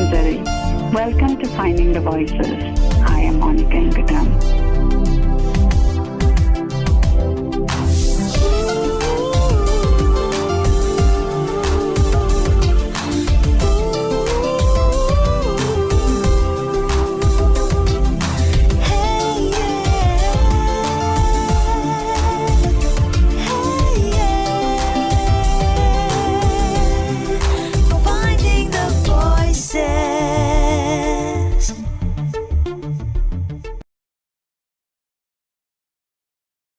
Nazari. Welcome to Finding the Voices. I am Monica Ingatam.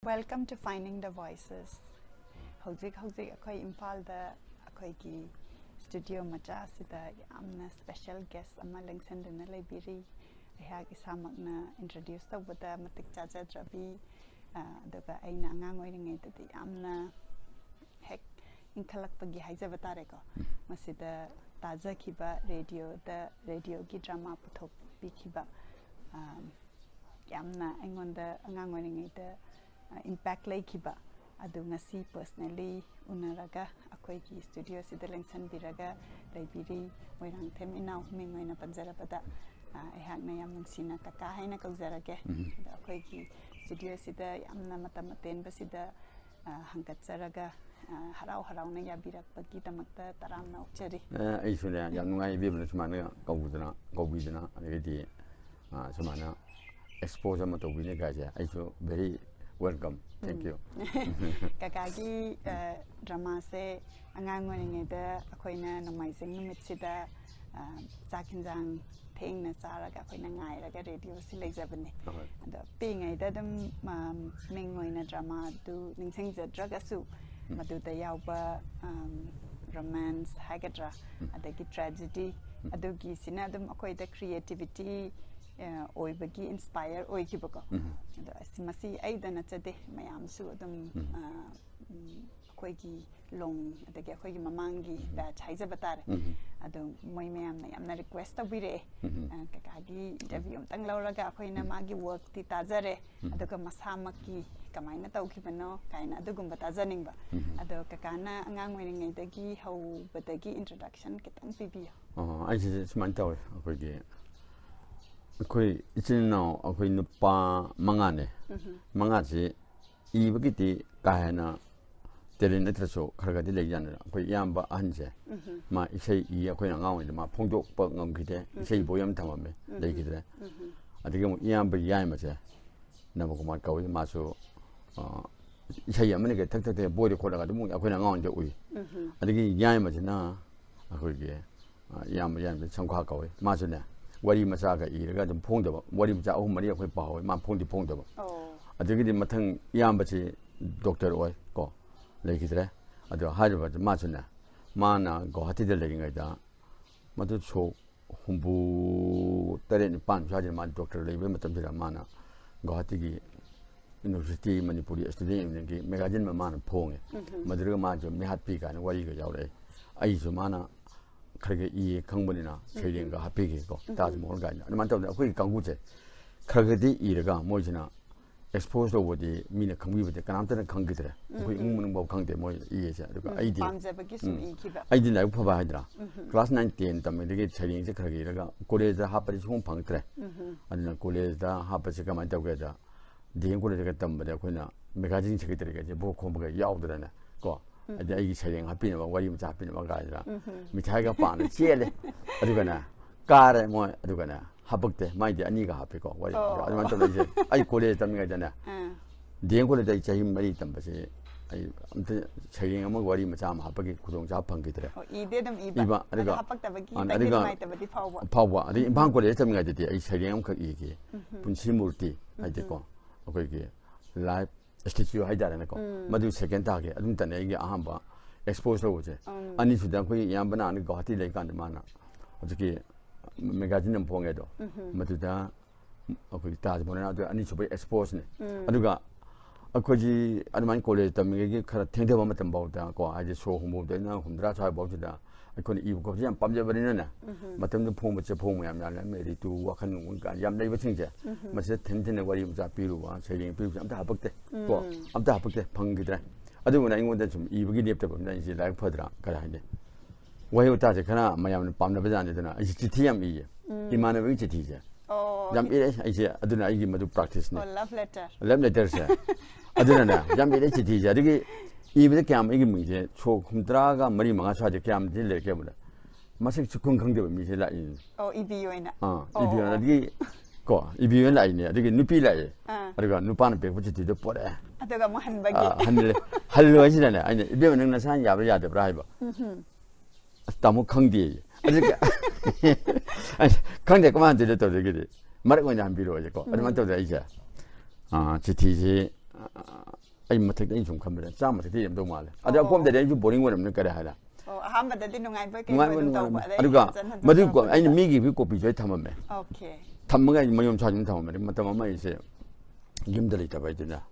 Welcome to Finding the Voices. Hojik akhoi Imphal da akhoi ki studio macha sida amna special guest ama lengsen dena leibiri ha isamakna introduce tawada matik chacha drabi daga aina angang oiringai tadi amna hek inkhalak pagi haija batare ko masida taza khiba radio ki drama puthok bi khiba yamna aingonda angang oiringai da impact laikiba adu ngasi personally unaraga akhoi ki studio sida lengsan biraga laibiri moirang them inau mingoina panjarapada ehakna yam nungsina kaka haina kauzarage akhoi ki studio sida yamna matamaten basida hangkatsaraga harau na yabirakpagi tamakta taramna okchari ai sune yam nungai bibna sumana kaubidana adegi sumana exposure ma tobine gaje ai so very welcome. Thank you. Kakagi drama se angang ngoringe da akoina nomaising numit sida zakinjang thengna charaga akoina ngairaga radio si leijabane ado pingai da dam mingoina drama du ningsing jadraga su madu da yauba romance hagadra adagi tragedy adugi sina dam akoida creativity oibagi inspire oikibako ado asimasi aidana chade mayam su adum akoigi long adagi akoigi mamangi batch haiza batare ado moi mayam na yamna request tabire kakagi interview tang lauraga akoina magi work ti tajare adoga masamaki kamaina tawkibano kaina adugum batajaningba ado kakana angang oiringai dagi hau badagi introduction kitang pibiyo ai siman taw akoigi koi ichino akoi nupa mangane mangaji ibagiti kahena terin atraso kharagadi leijana koi yamba anje ma isei I akoi ngawi ma phongdok pa ngamgide isei boyam thamame leigidre adige mo yamba yai ma je nabokuma kawi maso isei amane ke thak thak de boy khodaga dum akoi ngawi je ui adige yai ma jena akoi ge yamba yai changkha kawi maso ne wari masaga iraga dum phongdaba wari macha ahum mari akhoi pawe ma phongdaba adugidi mathang iyambachi doctor oi ko leikidre adu hajaba ma chuna mana guwahati de legingai da madu cho humbu tare ni pan chaje ma doctor leibe matam jira mana guwahati gi university manipuri student ngi magazine ma mana phonge madruga ma jo mihat pi kan wari ga yaure ai jo mana kharge I khangbanina cheirenga hapege ko taj mol ga na man taw akoi kanguje khargedi iraga moijina expose to wodi mina khangbi bade kanamta khangidre akoi ingmun baw khangde moi I je aduga aidi aidi na upha ba hadra class 9 10 tamege cheiring je kharge iraga college hapari sum phangtre adina college da hapachi kama tawge da ding college ga tambade akoina magazine chegidre ga je bo khomba yaudrena ko adi aigi cheiring hapina ba wari macha hapina ba gaira mithaiga paana chele adugana kare mo adugana habakte maide aniga hapiko wari adman to leje ai college tamga jana deng college dai chahi mari tambase ai amte cheiring amag wari macha ma hapagi khudong cha phangidre ide dam iba hapakta bagi mai tabadi phawwa adi impang college tamga de ai cheiring am khak ige punchi murti ai de ko akoi ge live statue haidara ko madu second tage adum tane gi ahamba expose lo je ani sudan ko yambana ni guwahati le kan mana ojiki magazine nam phonge do madu da akoi taj bona do ani subai expose ne aduga akoji adman college tamge gi khara thengde ba matam bawda ko aje so humu de na humdra cha bawjida akoni I ko jam pamje barina na matam de phong bache phong yam ya la meri tu wakhan ngun ka yam nei ba thingje mase thengthene wari mja piru wa cheiring piru amta hapakte ko amta hapakte phangidra aduguna ingonda sum ibagi lepta bamna isi like phadra kara hine 와요 따지 그나 마야는 밤나 버자니잖아 이 지티함 이게 이만의 왜 지티제 잠이래 이제 아두나 이게 모두 프랙티스네 love letter love letter세 아두나 잠이래 지티제 이게 이브데 캠 이게 뭐지 초 kum드라가 머리 망아 차지 캠 딜레 캠보다 마식 축군 강대 미세 라인 이비요이나 이비요나 이게 거 이비요 라인이야 이게 누피 라인 그러니까 누파는 백부지도 뽀래 아도가 뭐 한바기 할로 하시잖아요 아니 이비면 능나 산 야버 야데 브라이버 너무 강디 아직 아니 강대 그만 들었다 되게 말고 그냥 비로 가지고 얼마 또 이제 GTG 아이 못했더니 좀 카메라 짜 못했더니 좀 말해 아저 꼼데 좀 보링 원 없는 거래 하라 아함바데디 농아이버게 아루가 마두고 아니 미기 비고 비저 담으면 오케이 담문가 뭐좀 찾는 담으면 맞다마 이제 힘들이 있다 봐야되나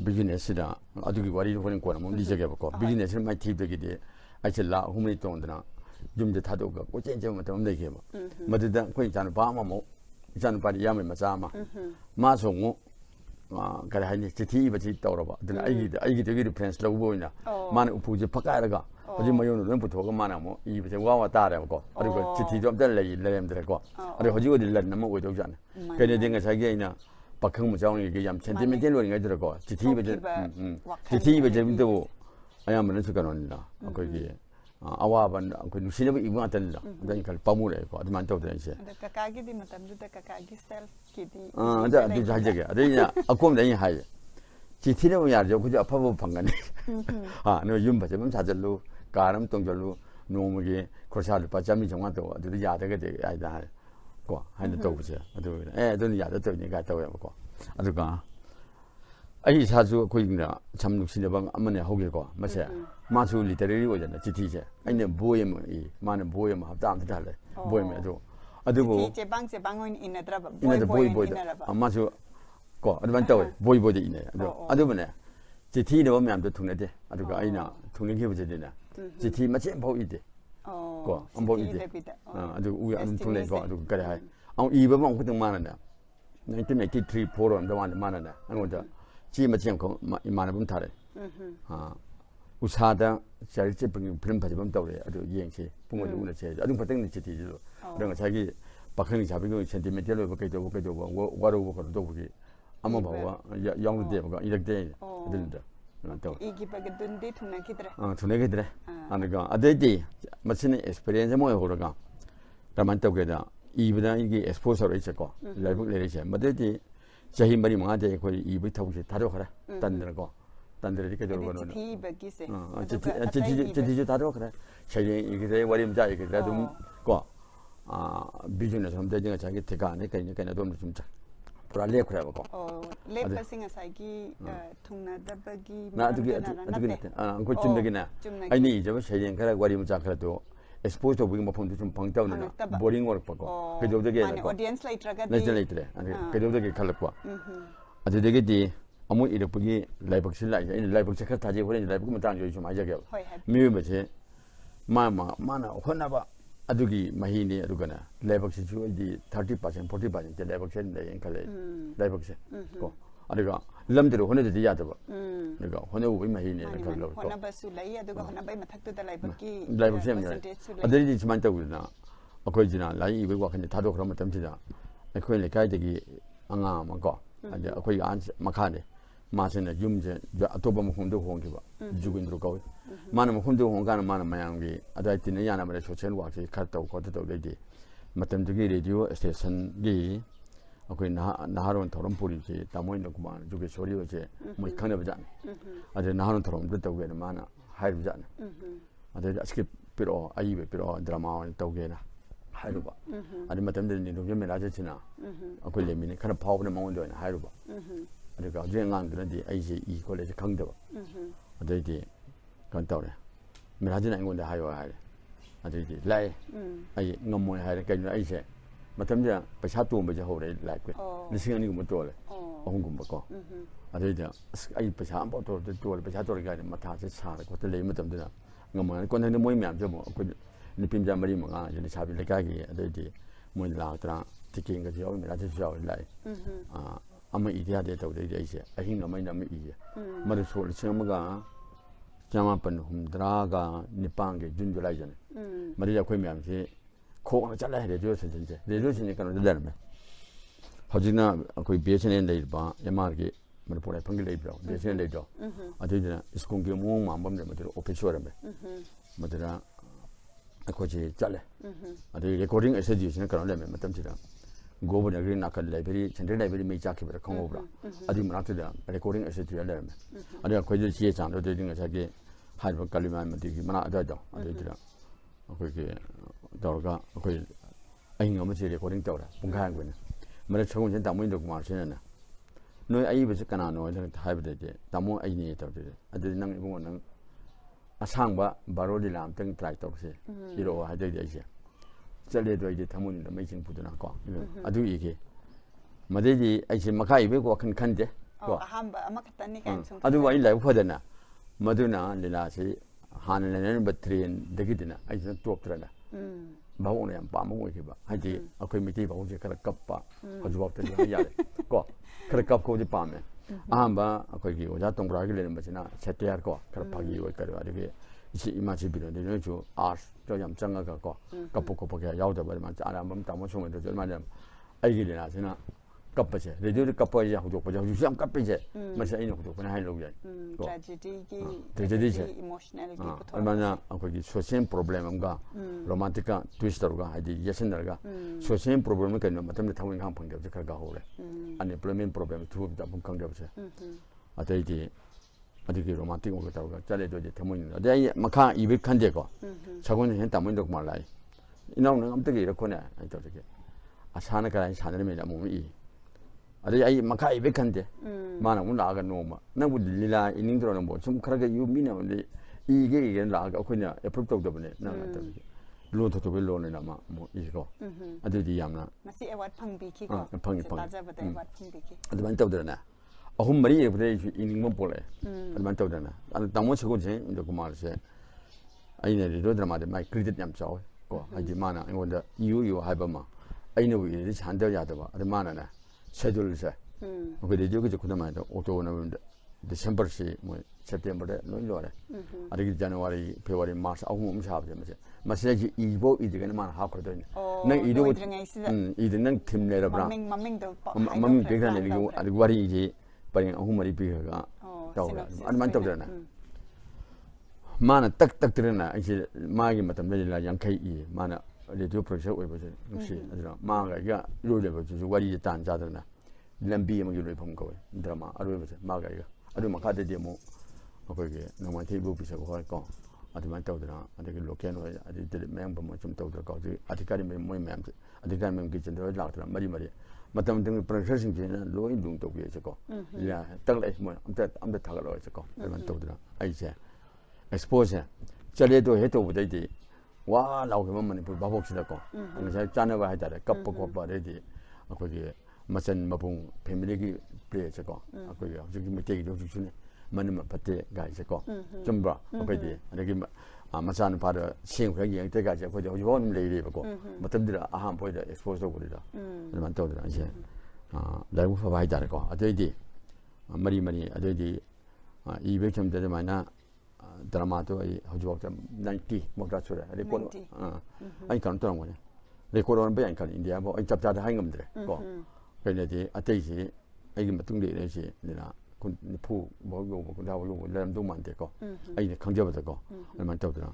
비즈니스다 아두기 와리로 보는 거는 뭐 리저게 받고 비즈니스는 많이 팁되게 돼 아이슬라 후문이 동안들아 좀제 타도가 꼬쟁쟁 못 하면 되게 뭐 맞다 거기 자는 바마 뭐 자는 바리 야매 맞아마 마송고 그래 하니 지티 버지 떠러봐 근데 아이기 되게 리퍼런스 라고 보이나 만에 우부지 바까라가 어제 뭐 요는 부터가 많아 뭐 이제 와와 따라고 그리고 지티 좀 달래 일렘들고 그리고 어디 어디 날 너무 오도잖아 그래 내가 자기가 박흥 무장이 이게 ям 센티멘탈로 인가 들고 지티 버지 지티 버지도 아야면 수가는다 거기 아와반 그 누시는 이분 같은다 그러니까 빠무래 거 아주만 또 되지 까까기디 마탐두다 까까기 셀키디 자 두 자제게 아니냐 아꼼 내니 하이 지티는 뭐 야죠 그저 아파보 방간에 너 윤바좀 자절로 가름 동절로 노무게 코샤를 빠잠이 정말도 아주 야되게 돼 아이다 거 하는 또 보세요 아주 애들 야도 되니까 또 해보고 아주가 아이 사주 거기나 잠룩신의 방 아무네 하게고 맞아요 마수 리터리 오잖아 지티제 아니 보이면 이 많은 보이면 합담도 달래 보이면도 아두고 지티제 방세 방원 이나드라바 보이 마수 거 아드반도 보이보디 이네 아두번에 지티는 보면 아무도 통내대 아두가 아이나 통내게 보제되나 지티 맞지 보이대 거 안 보이대 아두 우리 안 통내고 아두 그래 하 이번만 그때 많은데 1983 포럼 동안 많은데 아무도 지마지는 거 이만한 타래 우사다 자리지 병 필름 받으면 떠오래 아주 이행시 bunga lu na che adung pateng ni chiti ju dang cha gi pakhang chabi go sentimental lo kai to waru ko do ki amma ba yang de ba ilak de adinda to igi ba gadun de thuna kidre thuna kidre anaga adedi machine experience mo ho ga raman to ge da ibda igi exposure ri che ko live le che madedi 자희 머리 망아대 거의 입을 타고시 다려 가라 단들고 단들이 이렇게 들고 노는 티백기세 저 다려 그래 자기 이게 월임자 이게 그래도 거 비즈니스 함대진가 자기 대가 안에 그러니까 나도 좀 불알레 그래 보고 레퍼싱 사이기 통나다버기 나 어떻게 그 쯤되기나 아니 이제 자기 그래 월임자 그래도 exposed to 뭐 폰도 좀 방다운나 보링 워크 받고 그 저기 audience later가 레전레이트래 아니 그 저기 칼고 아주 되게디 아무 이렇게 라이브실 라이 라이브 체크 타지 버린 라이브 그만 좀 하자게 미음이지 마나 혼나봐 아두기 마히니 아두가나 라이브 시주디 30% 40% 라이브 셋네 칼레 라이브 셋고 아리가 람들로 혼내도 야도 내가 혼내고 마히니 칼로 혼나바수 라이 아두가 혼나바이 마탁도 라이브기 라이브 셋네 아들이 지만 떠구나 어거지나 라이 이거 근데 다도 그러면 땀지다 그걸 가이되기 앙아 막고 아제 거기 안 막하네 마신의 юм제 아토바 먹음도 홍기 봐 죽은으로 가고 많은 먹음도 홍가는 많은 마양기 아다이티는 야나마에 소천 와서 갔다 오고 거기도 되지 맞던지 라디오 스테이션이 거기 나하론 토론포리지 담모있는 구만 저게 소리오제 뭐 칸에 보자 아제 나하론 토론 됐다고 해는 많아 하이르잖아 아제 아스키 피로 아이베 피로 드라마 떠게나 하이르바 아니 맞던데 좀 라제치나 거기 레미네 카나 파워는 먹는데 하이르바 그러니까 어제는 그런데 아이지 이 콜레지 강대고 어제디 간다오래 미라지나 인건데 하요 하래 어제디 라이 아이 넘모에 하래 그러니까 아이제 맞담자 바샤도 뭐지 호래 라이크 리싱 아니고 뭐 돌래 홍금 먹고 어제디 아이 바샤 안 보도 돌 바샤도 가야 마타지 차를 그때 레이 맞담자 넘모에 건데 모이면 좀 그 니핀자 머리 뭐가 이제 차비 레가기 어제디 뭐 라트라 티킹가 저 미라지 저 라이 아마 이디야 되다 우리 이제 아힌 넘어 넘어 이제 말을 소리 처음가 자마번 홈드라가 니빵게 준줄라이잖아 มาที่จะคุยแบบที่โค้งจะได้เดี๋ยวจะเดี๋ยวจะนี่กันจะได้ไหมเขาจริงนะคุยเบียร์เช่นนี้เลยบ้างยังมาเกี่ยมันพูดอะไรพังกิเลยเปล่าเบียร์เช่นเลยจ้ะอาทิตย์นี้สกุลกี่โมงมาบ้างเนี่ยมาที่ออฟฟิศช่วยไหมมาที่นั่นคุยจะเลยอาทิตย์ recording execution กันเลยไหมมาตั้งที่นั่นgobo na green nakal library central library me cha khibra khong obra adi mana tu da recording asset ya le me adi ko je chi chang do de ding cha ke ha ba kalima ma ti mana ada da adi da ko ke da ga ko ai ngam che recording taw da pung kha ngwe ma le chong chen da mo ndo ma chen na noi ai ba kana no le thai ba de da mo ai ni taw de adi nang ngo nang asang ba baro di lam teng try taw se iro ha de de aiจะเรียกด้วยที่ทำมันไม่จริงพูดนะก็อะดูอีกมาได้ดีไอ้สิ่งมาขายไปก็คันเจ้ก็อะดูว่าอีหลายพอดีนะมาดูนะเวลาสิหาเงินบัตรเรียนเด็กดีนะไอ้สิ่งตัวตัวนะบ้าเนี่ยป้ามุ่งอีกบ้าให้ดีเอาคุยไม่ดีบ้าจะกระกับป้าเขาจะบอกตัวนี้ยาเลยก็กระกับเขาจะป้าเนี่ยบ้าเอาคุยกี่วันจะต้องรอกี่เดือนมาสินะเช็ดยาก็กระพักยี่วันกระว่าเด็ก이제 이마치 비는 되는 주 저 염장가 갖고 갑복갑복에 야우다 버리면 아람범 담아 총에도 얼마냐 아이기리나 지나 갑버지 레디오를 갑버지 하고 보자 주시am 갑버지 마치 이는 것도 그냥 하려고 해 트래지디 emotionality 얼마냐 거기 소신 프로블렘인가 로man틱한 트위스터가 아이디 예신들가 소신 프로블렘을 갖는 마음에 타고 한 번도 없지 그가 오래 아니 플레멘 프로블렘 두번 잡은 관계 없지 아데이디 어디게 로man틱 오고 따라가 잘해도 이제 대문이 어디 막하 입을 칸데고 저거는 한 담은도 말라이 이놈은 엄떻게 이렇게네 저렇게 아 사는 거랑 사는 애면 몸이 어디 아이 막하 입을 칸데 만나 문 나가 놓으면 나부 릴라 이닝 들어는 뭐좀 그렇게 유미는 이게 나가 그냥 애플도 때문에 나가 저렇게 로토도 별로는 아마 뭐 이거 어디디 ям나 마시 에왓 팡비키고 팡이 따자버데 에왓 팡비키 어디 만져들나 ahum mari e bre ining mo pole alman taw dana an tamo chego je indo kumar se aine ri do drama de mai credit yam chaw ko haji mana ngonda yu haiba ma aine wi ri chan de ya de ba ade mana na schedule se ko de jo ko ma de auto na december se mo september de no lo re ade january february march ahum sha ba de ma se ji ibo ide gan mana ha ko de nang ido ide nang tim le ra bra maming de gan ne ko ade wari ji paling aku mari pergi ke tahu lah, ada mantap dah na. Mana tak terina, aje magi macam ni lah yang kai mana radio project apa macam ni, ada mana ya luar macam tu, wari jetan jatuh na, lambi yang luar pun kau, drama, ada macam mana ya, ada macam ada dia mau, apa ke, nama tiba bisa kau kau, ada mantap dah, ada ke lokal ada jadi memang macam tahu dah kau, ada kali memang ada kali memang kita dah lalu dah mari. Macam dengan processing jenis low indung tu biasa kau, ya terlebih semua, ambil thakal loh itu kau, memang tahu dah, aja, expose, jadi tu itu betul jadi, wah lau ke mana pun babuk sudah kau, macam channel wahai ada, kapok jadi, aku je, macam mapung family ki play itu kau, aku je, jadi mesti itu juga, mana pasti guys kau, jumpa, apa je, ada ki macam pada siang pagi yang terkait aku je, orang lelaki kau, macam dia aham pun dia expose tu boleh dah. Mantap dah je. Lalu apa baik dah kau. Ada di, mari ada di. Ibu macam dari mana drama tu, hujung waktu 90 waktu sudah. Rekod. Ain kan tu orang mana. Rekod orang banyak kan India. Bawa cap cap hai ngam deh. Kau. Kena di. Ada di. Ain betul di ni si. Ni lah. Kun pu. Bawa kun dah bawa dalam tu mantap kau. Ain kerja betul kau. Mantap dah.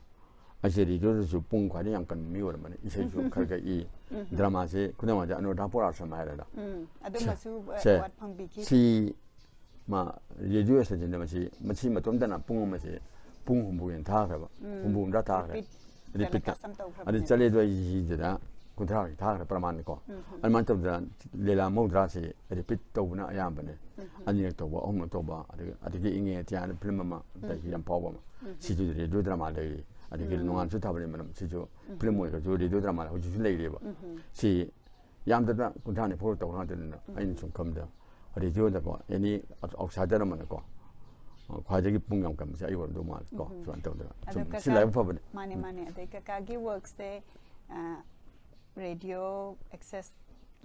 Asyik itu tu pun kuat yang kan miur mana. Isu kerja i drama se. Kuna macam anu dah pura sama ada. Ada masuk buat pembiki. Si ma radio saja macam macam tu pun masih pun hubungan tak apa. Hubungan dah tak. Repeat. Ada cale dua isi dah. Kuntra tak peraman kau. Alman tu dah lela mau dah se repeat tu na ayam benda. Ani tu buat tu buat. Ada ke ingin tiada film mama. Tak yang power mama. Situ radio drama lagi. Ada ke nungan tu tak boleh mana. Situ film mereka tu radio drama. Hujung lagi dia. Si yang tu dah kuntra ni pun tahu orang tu na. Ini cungkam dah. Radio dah kau. Ini outside dah mana kau. Kau jadi punggam kan. Saya ibu tu mal kau. Cuman tahu dah. Silai apa benda. Mana. Ada kaki works deh. Radio access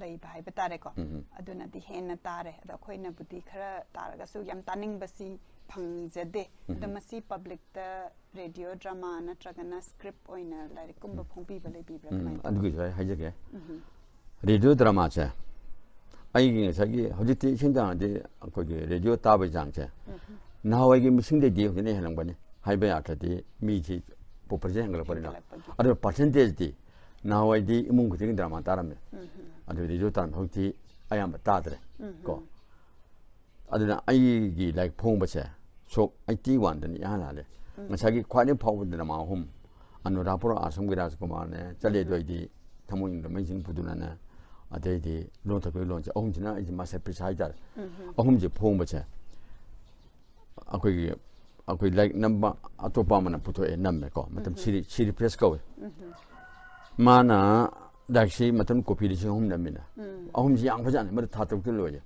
lay bahai betare ko aduna di hen na tare da khoi na budi khara tar ga su yam taning basi ꯐꯪꯖꯗꯦ ꯑꯗꯣ ꯃꯁꯤ ꯄꯕ꯭ꯂꯤꯛꯇ radio drama ꯅꯠꯇ꯭ꯔꯒꯅ ꯁ꯭ꯀ꯭ꯔꯤꯞ ꯑꯣꯏꯅ ꯂꯥꯏꯔꯤꯛꯀꯨꯝꯕ ꯐꯣꯡꯕꯤꯕ ꯂꯩꯕꯤꯕ꯭ꯔꯥ ꯀꯃꯥꯏꯅ ꯇꯧꯋꯤ? ꯑꯗꯨꯒꯤꯁꯨ ꯑꯩ ꯍꯥꯏꯖꯒꯦ ꯔꯦꯗꯤꯑꯣ ꯗ꯭ꯔꯃꯥꯁꯦ ꯑꯩꯒꯤ ꯉꯁꯥꯏꯒꯤ ꯍꯧꯖꯤꯛꯇꯤ ꯏꯁꯤꯡ ꯆꯥꯡꯗꯤ ꯑꯩꯈꯣꯏꯒꯤ ꯔꯦꯗꯤꯑꯣ ꯇꯥꯕꯒꯤ ꯆꯥꯡꯁꯦ ꯅꯍꯥꯟꯋꯥꯏꯒꯤ ꯃꯤꯁꯤꯡꯗꯩꯗꯤ ꯍꯧꯖꯤꯛꯅ ꯍꯦꯜꯂꯝꯒꯅꯤ ꯍꯥꯏꯕ ꯌꯥꯗ꯭ꯔꯗꯤ ꯃꯤꯁꯤ ꯄꯣꯄꯨꯂꯦꯁꯟ ꯍꯦꯟꯒꯠꯂꯛꯄꯅꯤꯅ ꯑꯗꯨꯒ ꯄꯥꯔꯁꯦꯟꯇꯦꯖꯇꯤ ꯅꯍꯥꯟꯋꯥꯏꯗꯤ ꯏꯃꯨꯡ ꯈꯨꯗꯤꯡꯒꯤ ꯗ꯭ꯔꯃꯥ ꯇꯥꯔꯝꯃꯦ ꯑꯗꯨ ꯔꯦꯗꯤꯑꯣ ꯇꯥꯔꯝꯃꯦ ꯍꯧꯖꯤꯛꯇꯤ ꯑꯌꯥꯝꯕ ꯇꯥꯗ꯭ꯔꯦ ꯀꯣ ꯑꯗꯨꯅ ꯑꯩꯒꯤ ꯂꯥꯏꯔꯤꯛ ꯐꯣꯡꯕꯁꯦ ꯁꯣꯛ 81ꯗꯅꯤ ꯏꯍꯥꯟ ꯍꯥꯜꯂꯦ ꯉꯁꯥꯏꯒꯤ ꯈ꯭ꯋꯥꯏꯗꯒꯤ ꯐꯥꯎꯕ ꯗ꯭ꯔꯃꯥ ꯑꯍꯨꯝ ꯑꯅꯨꯔꯥꯄꯨꯔ ꯑꯁꯝꯒꯤ ꯔꯥꯖꯀꯨꯃꯥꯔꯅꯦ ꯆꯠꯂꯦꯗꯣꯏꯗꯤ ꯊꯃꯣꯏꯅꯨꯡꯗ ꯃꯩꯁꯤꯡ ꯄꯨꯗꯨꯅꯅꯦ ꯑꯗꯩꯗꯤ ꯂꯣꯟ ꯊꯛꯄꯒꯤ ꯂꯣꯟꯁꯦ ꯑꯍꯨꯝꯁꯤꯅ ꯑꯩꯁꯦ ꯃꯥꯁꯇꯔ ꯄꯤꯁ ꯍꯥꯏꯇꯥꯔꯦ ꯑꯍꯨꯝꯁꯦ ꯐꯣꯡꯕꯁꯦ ꯑꯩꯈꯣꯏ ꯂꯥꯏꯔꯤꯛ ꯅꯝꯕ ꯑꯇꯣꯞꯄ ꯑꯃꯅ ꯄꯨꯊꯣꯛꯑꯦ ꯅꯝꯃꯦꯀꯣ ꯃꯇꯝ ꯁꯤꯔꯤ ꯐ꯭ꯔꯦꯁ ꯀꯧꯋꯦ ꯃꯥꯅ ꯂꯥꯏꯔꯤꯛꯁꯤ ꯃꯇꯝ ꯀꯣꯄꯤ 3,000 ꯅꯝꯃꯤꯅ ꯑꯍꯨꯝꯁꯤ ꯌꯥꯝ ꯐꯖꯅꯤ ꯃꯗꯨ ꯊꯥ 3ꯇ ꯂꯣꯏꯌꯦ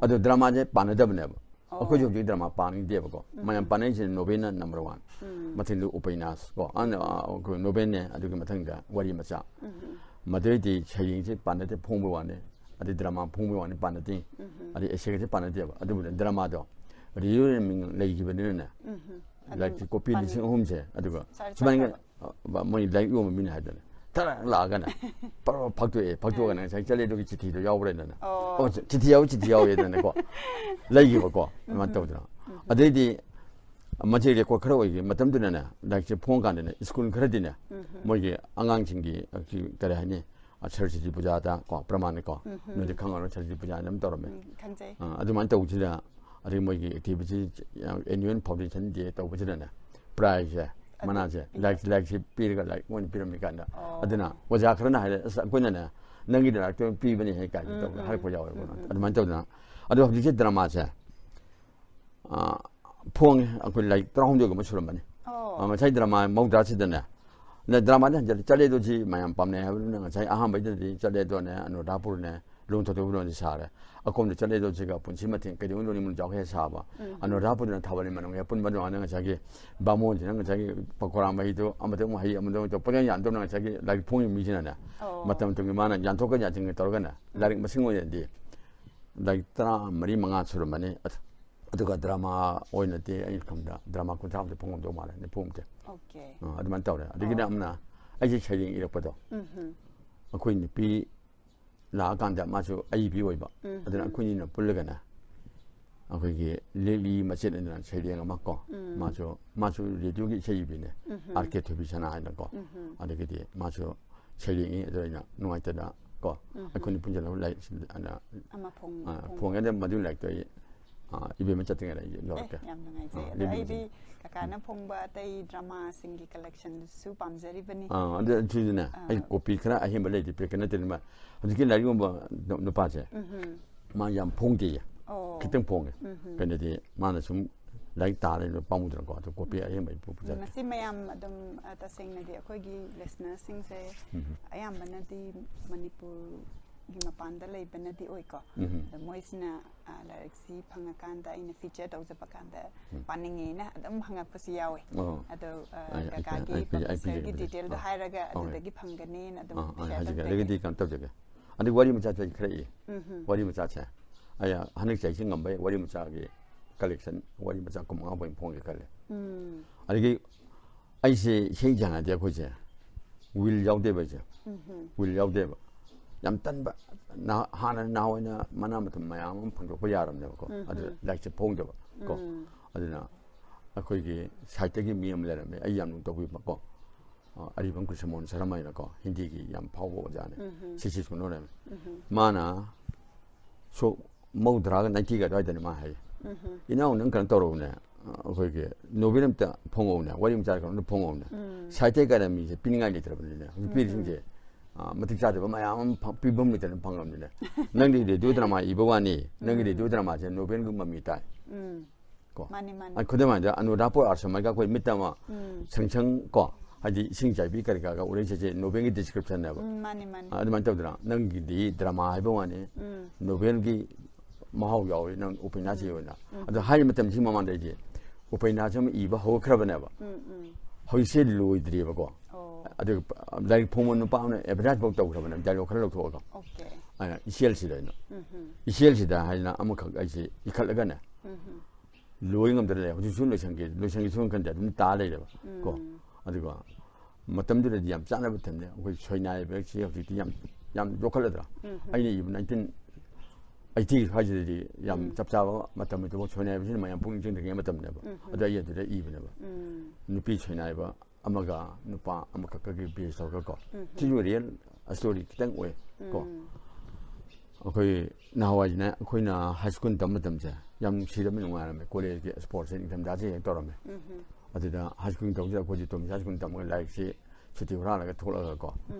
ꯑꯗꯣ ꯗ꯭ꯔꯃꯥꯁꯦ ꯄꯥꯅꯗꯕꯅꯦꯕ ꯑꯩꯈꯣꯏꯁꯨ ꯍꯧꯖꯤꯛ ꯗ꯭ꯔꯃꯥ ꯄꯥꯅꯤꯡꯗꯦꯕꯀꯣ ꯃꯌꯥꯝ ꯄꯥꯅꯩꯁꯦ ꯅꯣꯕꯦꯜꯅ ꯅꯝꯕꯔ 1 ꯃꯊꯪꯗ ꯎꯄꯩꯅꯥꯁ ꯀꯣ ꯑꯩꯈꯣꯏ ꯅꯣꯕꯦꯜꯅꯦ ꯑꯗꯨꯒꯤ ꯃꯊꯪꯗ ꯋꯥꯔꯤ ꯃꯆꯥ ꯃꯗꯩꯗꯤ ꯁꯩꯔꯦꯡꯁꯦ ꯄꯥꯅꯗꯦ ꯐꯣꯡꯕ ꯋꯥꯅꯤ ꯑꯗꯩ ꯗ꯭ꯔꯃꯥ ꯐꯣꯡꯕ ꯋꯥꯅꯤ ꯄꯥꯅꯗꯦ ꯑꯗꯩ ꯑꯦꯁꯦꯒꯁꯦ ꯄꯥꯅꯗꯦꯕ ꯑꯗꯨꯕꯨ ꯗ꯭ꯔꯃꯥꯗꯣ ꯔꯦꯗꯤꯑꯣ ꯃꯤꯡ ꯂꯩꯈꯤꯕꯅꯤꯅꯅꯦ ꯂꯥꯏꯔꯤꯛꯁꯦ ꯀꯣꯄꯤ 3,000ꯁꯦ ꯑꯗꯨꯒ ꯁꯨꯃꯥꯏꯅ ꯃꯣꯏ ꯂꯥꯏꯔꯤꯛ ꯌꯣꯟꯕ ꯃꯤꯅ ꯍꯥꯏꯗꯅ ꯊꯔꯛ ꯂꯥꯛꯑꯒꯅ ꯐꯛꯇꯣꯛꯑꯒꯅ ꯉꯁꯥꯏ ꯆꯠꯂꯦꯗꯨꯒꯤ ꯆꯤꯊꯤꯗꯣ ꯌꯥꯎꯕ꯭ꯔꯦꯗꯅ ꯆꯤꯊꯤ ꯌꯥꯎꯋꯦꯗꯅꯀꯣ ꯂꯩꯈꯤꯕꯀꯣ ꯑꯗꯨꯃꯥꯏꯅ ꯇꯧꯗꯅ ꯑꯗꯩꯗꯤ ꯃꯁꯤ ꯔꯦꯀꯣꯔꯠ ꯈꯔ ꯑꯣꯏꯈꯤ ꯃꯇꯝꯗꯨꯗꯅꯦ ꯂꯥꯏꯔꯤꯛꯁꯦ ꯐꯣꯡꯀꯥꯟꯗꯅꯦ ꯁ꯭ꯀꯨꯜ ꯈꯔꯗꯤꯅꯦ ꯃꯣꯏꯒꯤ ꯑꯉꯥꯡꯁꯤꯡꯒꯤ ꯀꯔꯤ ꯍꯥꯏꯅꯤ ꯁꯔꯁꯤꯇꯤ ꯄꯨꯖꯥꯗ ꯀꯣ ꯄ꯭ꯔꯃꯥꯟꯅꯤꯀꯣ ꯅꯣꯏꯗꯤ ꯈꯪꯉꯔꯣꯏ ꯁꯔꯁꯤꯇꯤ ꯄꯨꯖꯥꯅ ꯑꯗꯨꯝ ꯇꯧꯔꯝꯃꯦ ꯑꯗꯨꯃꯥꯏꯅ ꯇꯧꯕꯁꯤꯗ ꯑꯗꯩ ꯃꯣꯏꯒꯤ ꯑꯦꯛꯇꯤꯚꯤꯇꯤ ꯑꯦꯅꯨꯋꯦꯜ ꯐꯥꯎꯟꯗꯦꯁꯟ ꯗꯦ ꯇꯧꯕꯁꯤꯗꯅꯦ ꯄ꯭ꯔꯥꯏꯖꯁꯦ ꯃꯅꯥꯁꯦ ꯂꯥꯏꯔꯤꯛꯁꯦ ꯄꯤꯔꯒ ꯂꯥꯏꯔꯤꯛ ꯃꯣꯏꯅ ꯄꯤꯔꯝꯃꯤ ꯀꯥꯟꯗ ꯑꯗꯨꯅ ꯑꯣꯖꯥ ꯈꯔꯅ ꯍꯥꯏꯔꯦ ꯑꯁ ꯑꯩꯈꯣꯏꯅꯅꯦ ꯅꯪꯒꯤ ꯂꯥꯏꯔꯤꯛꯇꯣ ꯄꯤꯕꯅꯤ ꯍꯦꯛ ꯀꯥꯏꯅ ꯇꯧꯔꯒ ꯍꯥꯏꯔꯛꯄ ꯌꯥꯎꯋꯦꯕ ꯑꯗꯨꯃꯥꯏꯅ ꯇꯧꯗꯅ ꯑꯗꯣ ꯍꯧꯖꯤꯛꯁꯦ ꯗ꯭ꯔꯃꯥꯁꯦ ꯐꯣꯡꯉꯦ ꯑꯩꯈꯣꯏ ꯂꯥꯏꯔꯤꯛ 12ꯒꯨꯝꯕ ꯁꯨꯔꯝꯕꯅꯤ ꯉꯁꯥꯏ ꯗ꯭ꯔꯃꯥ ꯃꯧꯗ꯭ꯔꯥꯁꯤꯗꯅꯦ ꯗ꯭ꯔꯃꯥꯗ ꯍꯟꯖꯤꯜꯂꯤ ꯆꯠꯂꯦꯗꯣꯁꯤ ꯃꯌꯥꯝ ꯄꯥꯝꯅꯩ ꯍꯥꯏꯕꯗꯨꯅ ꯉꯁꯥꯏ ꯑꯍꯥꯟꯕꯩꯗꯗꯤ ꯆꯠꯂꯦꯗꯣꯅꯦ ꯑꯅꯨꯔꯥꯙꯥꯄꯨꯔꯅꯦ ꯂꯣꯟ ꯊꯣꯛꯇꯣꯛꯄ ꯂꯣꯟꯁꯤ ꯁꯥꯔꯦ ꯑꯀꯣꯝꯗ ꯆꯠꯂꯦꯗꯣꯁꯤꯒ ꯄꯨꯟꯁꯤ ꯃꯊꯦꯡ ꯀꯩꯗꯧꯅꯤ ꯂꯣꯟꯅꯤ ꯃꯨꯟ ꯆꯥꯎꯍꯦ ꯁꯥꯕ ꯑꯅꯨꯔꯥꯙꯥꯄꯨꯔꯅ ꯊꯥꯕꯜ ꯃꯅꯨꯡ ꯑꯄꯨꯟꯕ ꯑꯗꯨꯃꯥꯏꯅ ꯉꯁꯥꯏꯒꯤ ꯕꯥꯃꯣꯟꯁꯤꯅ ꯉꯁꯥꯏꯒꯤ ꯄꯀꯣꯔꯥ ꯃꯍꯤꯗꯣ ꯑꯃꯗ ꯑꯃꯨꯛ ꯍꯩ ꯑꯃꯗ ꯑꯃꯨꯛ ꯄꯪꯌꯥꯟ ꯌꯥꯟꯗꯧꯅ ꯉꯁꯥꯏꯒꯤ ꯂꯥꯏꯔꯤꯛ ꯐꯣꯡꯉꯤꯕ ꯃꯤꯁꯤꯅꯅꯦ ꯃꯇꯝ ꯃꯇꯝꯒꯤ ꯃꯥꯅ ꯌꯥꯟꯊꯣꯛꯀ ꯌꯥꯟꯁꯤꯟꯒ ꯇꯧꯔꯒꯅꯦ ꯂꯥꯏꯔꯤꯛ ꯃꯁꯤꯡ ꯑꯣꯏꯅꯗꯤ ꯂꯥꯏꯔꯤꯛ 14-15 ꯁꯨꯔꯝꯕꯅꯤ ꯑꯗꯨꯒ ꯗ꯭ꯔꯃꯥ ꯑꯣꯏꯅꯗꯤ ꯑꯩꯅ ꯈꯪꯕꯗ ꯗ꯭ꯔꯃꯥ 30 ꯐꯣꯡꯉꯝꯗꯧ ꯃꯥꯜꯂꯦ 90 ꯑꯗꯨꯃꯥꯏꯅ ꯇꯧꯔꯦ ꯑꯗꯒꯤꯗꯤ ꯑꯃꯅ ꯑꯩꯁꯦ ꯁꯩꯔꯦꯡ ꯏꯔꯛꯄꯗꯣ ꯑꯩꯈꯣই ꯅꯨꯄꯤ ꯂꯥꯛꯑꯀꯥꯟꯗ ꯃꯥꯁꯨ ꯑꯏꯕꯤ ꯑꯣꯏꯕ ꯑꯗꯨꯅ ꯑꯩꯈꯣꯏꯅꯤꯅ ꯄꯨꯜꯂꯒꯅꯦ ꯑꯩꯈꯣꯏꯒꯤ ꯂꯦꯛꯂꯤ ꯃꯆꯦꯠ ꯑꯅ ꯁꯩꯔꯦꯡ ꯑꯃ ꯀꯣ ꯃꯥꯁꯨ ꯔꯦꯗꯤꯑꯣꯒꯤ ꯏꯁꯩ ꯏꯕꯤꯅꯦ R.K. ꯊꯣꯏꯕꯤꯁꯅꯥ ꯍꯥꯏꯅꯀꯣ ꯑꯗꯒꯤꯗꯤ ꯃꯥꯁꯨ ꯁꯩꯔꯦꯡ ꯑꯗꯨ ꯑꯩꯅ ꯅꯨꯡꯉꯥꯏꯇꯅ ꯀꯣ ꯑꯩꯈꯣꯏꯅ ꯄꯨꯟꯁꯤꯜꯂꯒ ꯂꯥꯏꯔꯤꯛ ꯐꯣꯡꯉꯦ ꯃꯗꯨ ꯂꯥꯏꯔꯤꯛꯇꯣ ꯑꯩ 이베면 ꯆꯠꯇ꯭ꯔꯤꯉꯩꯗ ꯑꯩ ꯂꯧꯔꯛꯀꯦ ꯌꯥꯝ ꯅꯨꯡꯉꯥꯏꯖꯩ ꯑꯗꯣ ꯑꯩꯗꯤ ꯀꯀꯥꯅ ꯐꯣꯡꯕ ꯑꯇꯩ ꯗ꯭ꯔꯃꯥꯁꯤꯡꯒꯤ ꯀꯂꯦꯛꯁꯟꯁꯨ ꯄꯥꯝꯖꯔꯤꯕꯅꯤ ꯑꯗꯨꯗꯨꯅꯦ ꯑꯩ ꯀꯣꯄꯤ ꯈꯔ ꯑꯍꯦꯟꯕ ꯂꯩꯗꯤ ꯄꯤꯔꯛꯀꯦ ꯅꯠꯇꯦ ꯍꯧꯖꯤꯛꯀꯤ ꯂꯥꯏꯔꯤꯛ ꯌꯣꯟꯕ ꯅꯨꯄꯥꯁꯦ ꯃꯥ ꯌꯥꯝ ꯐꯣꯡꯗꯦꯌꯦ ꯈꯤꯇꯪ ꯐꯣꯡꯉꯦ ꯀꯩꯅꯣꯗꯤ ꯃꯥꯅ ꯁꯨꯝ ꯂꯥꯏꯔꯤꯛ ꯇꯥꯔꯦ ꯄꯥꯝꯃꯨꯗꯅꯀꯣ ꯑꯗꯨ ꯀꯣꯄꯤ ꯑꯍꯦꯟꯕ ꯑꯩ ꯄꯨꯖꯔꯦ ꯃꯁꯤ ꯃꯌꯥꯝ ꯑꯗꯨꯝ ꯇꯁꯦꯡꯅꯗꯤ ꯑꯩꯈꯣꯏꯒꯤ ꯂꯤꯁꯅꯔꯁꯤꯡꯁꯦ ꯑꯌꯥꯝꯕꯅꯗꯤ ꯃꯅꯤꯄꯨꯔꯒꯤ ꯃꯄꯥꯟꯗ ꯂꯩꯕꯅꯗꯤ ꯑꯣꯏꯀꯣ ꯑꯗꯣ ꯃꯣꯏꯁꯤꯅ ꯂꯥꯏꯔꯤꯛꯁꯤ ꯐꯪꯉꯀꯥꯟꯗ ꯑꯩꯅ ꯐꯤꯆꯔ ꯇꯧꯖꯕ ꯀꯥꯟꯗ ꯄꯥꯅꯤꯡꯉꯦꯅ ꯑꯗꯨꯝ ꯍꯪꯉꯛꯄꯁꯨ ꯌꯥꯎꯋꯦ ꯑꯗꯣ ꯀꯀꯥꯒꯤ ꯄ꯭ꯔꯣꯐꯦꯁꯔꯒꯤ ꯗꯤꯇꯦꯜꯗꯣ ꯍꯥꯏꯔꯒ ꯑꯗꯨꯗꯒꯤ ꯐꯪꯒꯅꯤꯅ ꯑꯗꯨꯝ ꯁꯦꯌꯔ ꯇꯧꯖꯒꯦ ꯑꯗꯨꯗꯒꯤꯗꯤ ꯀꯩꯅꯣ ꯇꯧꯖꯒꯦ ꯑꯗꯨ ꯋꯥꯔꯤ ꯃꯆꯥꯁꯦ ꯈꯔ ꯏ ꯋꯥꯔꯤ ꯃꯆꯥꯁꯦ ꯑꯩ ꯍꯟꯗꯛ ꯆꯍꯤꯁꯤ ꯉꯝꯕꯩ ꯋꯥꯔꯤ ꯃꯆꯥꯒꯤ ꯀꯂꯦꯛꯁꯟ ꯋꯥꯔꯤ ꯃꯆꯥ 15 ꯑꯣꯏꯅ ꯐꯣꯡꯒꯦ ꯈꯜꯂꯦ ꯑꯗꯒꯤ ꯑꯩꯁꯦ ꯏꯁꯩ ꯁꯥꯟꯅꯗꯦ ꯑꯩꯈꯣꯏꯁꯦ ꯋꯤꯜ ꯌꯥꯎꯗꯦꯕ ꯑꯩꯁꯦ ꯋꯤꯜ ꯌꯥꯎꯗꯦꯕ ꯌꯥꯝ ꯇꯟꯕ ꯍꯥꯟꯅ ꯅꯍꯥꯟꯋꯥꯏꯅ ꯃꯅꯥ ꯃꯊꯨꯝ ꯃꯌꯥꯝ ꯑꯃ ꯐꯪꯗꯣꯛꯄ ꯌꯥꯔꯝꯅꯦꯕꯀꯣ ꯑꯗꯨꯗ ꯂꯥꯏꯔꯤꯛꯁꯦ ꯐꯣꯡꯗꯕ ꯀꯣ ꯑꯗꯨꯅ ꯑꯩꯈꯣꯏꯒꯤ ꯁꯥꯏꯠꯇꯒꯤ ꯃꯤ ꯑꯃ ꯂꯩꯔꯝꯃꯦ ꯑꯩ ꯌꯥꯝ ꯇꯧꯕꯤꯕꯀꯣ ꯑꯔꯤꯕꯝ ꯀ꯭ꯔꯤꯁꯅꯃꯣꯍꯟ ꯁꯔꯃꯥꯏꯅꯀꯣ ꯍꯤꯟꯗꯤꯒꯤ ꯌꯥꯝ ꯐꯥꯎꯕ ꯑꯣꯖꯥꯅꯦ ꯁꯤꯁꯤ ꯁꯨꯅꯣꯔꯝꯃꯦ ꯃꯥꯅ ꯁꯣꯛ 90-90 ꯑꯗꯨꯋꯥꯏꯗꯅꯤ ꯃꯥ ꯍꯥꯏꯌꯦ ꯏꯅꯥꯎ ꯅꯪ ꯀꯩꯅꯣ ꯇꯧꯔꯛꯎꯅꯦ ꯑꯩꯈꯣꯏꯒꯤ ꯅꯣꯕꯦꯜ ꯑꯝꯇ ꯐꯣꯡꯉꯛꯎꯅꯦ ꯋꯥꯔꯤ ꯃꯆꯥ ꯀꯩꯅꯣꯝꯇ ꯐꯣꯡꯉꯛꯎꯅꯦ ꯁꯥꯍꯤꯇ꯭ꯌ ꯑꯦꯀꯥꯗꯃꯤꯁꯦ ꯄꯤꯅꯤꯡꯉꯥꯏ ꯂꯩꯇ꯭ꯔꯕꯅꯤꯅꯦ ꯍꯧꯖꯤꯛ ꯄꯤꯔꯤꯁꯤꯡꯁꯦ ꯃꯇꯤꯛ ꯆꯥꯗꯕ ꯃꯌꯥꯝ ꯑꯃ ꯄꯤꯐꯝ ꯂꯩꯇꯅ ꯐꯪꯉꯕꯅꯤꯅꯦ ꯅꯪꯗꯤ ꯔꯦꯗꯤꯑꯣ ꯗ꯭ꯔꯃꯥ ꯏꯕ ꯋꯥꯅꯤ ꯅꯪꯒꯤ ꯔꯦꯗꯤꯑꯣ ꯗ꯭ꯔꯃꯥꯁꯦ ꯅꯣꯕꯦꯜꯒꯤ ꯃꯃꯤ ꯇꯥꯏ ꯀꯣ ꯈꯨꯗꯝ ꯍꯥꯏꯗ ꯑꯅꯨꯔꯥꯙꯥꯄꯨꯔ ꯑꯥꯁ꯭ꯔꯃꯒ ꯑꯩꯈꯣꯏ ꯃꯤꯠꯇ ꯑꯃ ꯁꯪꯁꯪ ꯀꯣ ꯍꯥꯏꯗꯤ ꯏꯁꯤꯡ ꯆꯥꯏꯕꯤ ꯀꯔꯤ ꯀꯔꯥꯒ ꯎꯔꯩꯁꯦ ꯅꯣꯕꯦꯜꯒꯤ ꯗꯤꯁꯀ꯭ꯔꯤꯞꯁꯟꯅꯦꯕ ꯑꯗꯨꯃꯥꯏꯅ ꯇꯧꯗꯅ ꯅꯪꯒꯤꯗꯤ ꯗ꯭ꯔꯃꯥ ꯍꯥꯏꯕ ꯋꯥꯅꯤ ꯅꯣꯕꯦꯜꯒꯤ ꯃꯍꯥꯎ ꯌꯥꯎꯋꯤ ꯅꯪ ꯎꯄꯩꯅꯥꯁꯤ ꯑꯣꯏꯅ ꯑꯗꯣ ꯍꯥꯏꯔꯤꯕ ꯃꯇꯝꯁꯤ ꯃꯃꯥꯡꯗꯩꯗꯤ ꯎꯄꯩꯅꯥꯁꯤ ꯑꯃ ꯏꯕ ꯍꯧꯔꯛꯈ꯭ꯔꯕꯅꯦꯕ ꯍꯧꯖꯤꯛꯁꯦ ꯂꯣꯏꯗ꯭ꯔꯤꯕꯀꯣ ꯑꯗꯨꯒ ꯂꯥꯏꯔꯤꯛ ꯐꯣꯡꯕ ꯅꯨꯄꯥ ꯑꯃꯅ ꯑꯦꯗꯚꯔꯇꯥꯏꯖ ꯇꯧꯈ꯭ꯔꯕꯅꯦ ꯗꯥꯏꯂꯣഗ് ꯈꯔ ꯂꯧꯊꯣꯛꯑꯒ ꯏꯆꯦꯜꯁꯤꯗ ꯑꯩꯅ ꯏꯆꯦꯜꯁꯤꯗ ꯍꯥꯏꯅ ꯑꯃꯈꯛ ꯑꯩꯁꯦ ꯏꯈꯠꯂꯒꯅꯦ loing am dere ju sun lo chang sun kan da dum ta le ko aduga matam dure yam chana batam ne ko choina be chi yok ti yam lokal dra ai ni 1980 하지들이 양 잡잡아 맞다면 또 전에 무슨 뭐야 봉진 되게 맞다면 봐. 어디 얘들이 이브네 봐. 누피 전에 봐. 아마가 누파 아마가 거기 비해서 그거. 지루리엔 스토리 기당 왜. 거. 거의 나와지네. 거기나 하스군 담담자. 양 시름은 뭐하면 고래게 스포츠 담다지 떠라면. 어디다 하스군 동자 고지 좀 하스군 담을 라이시 주티우라가 돌아가고.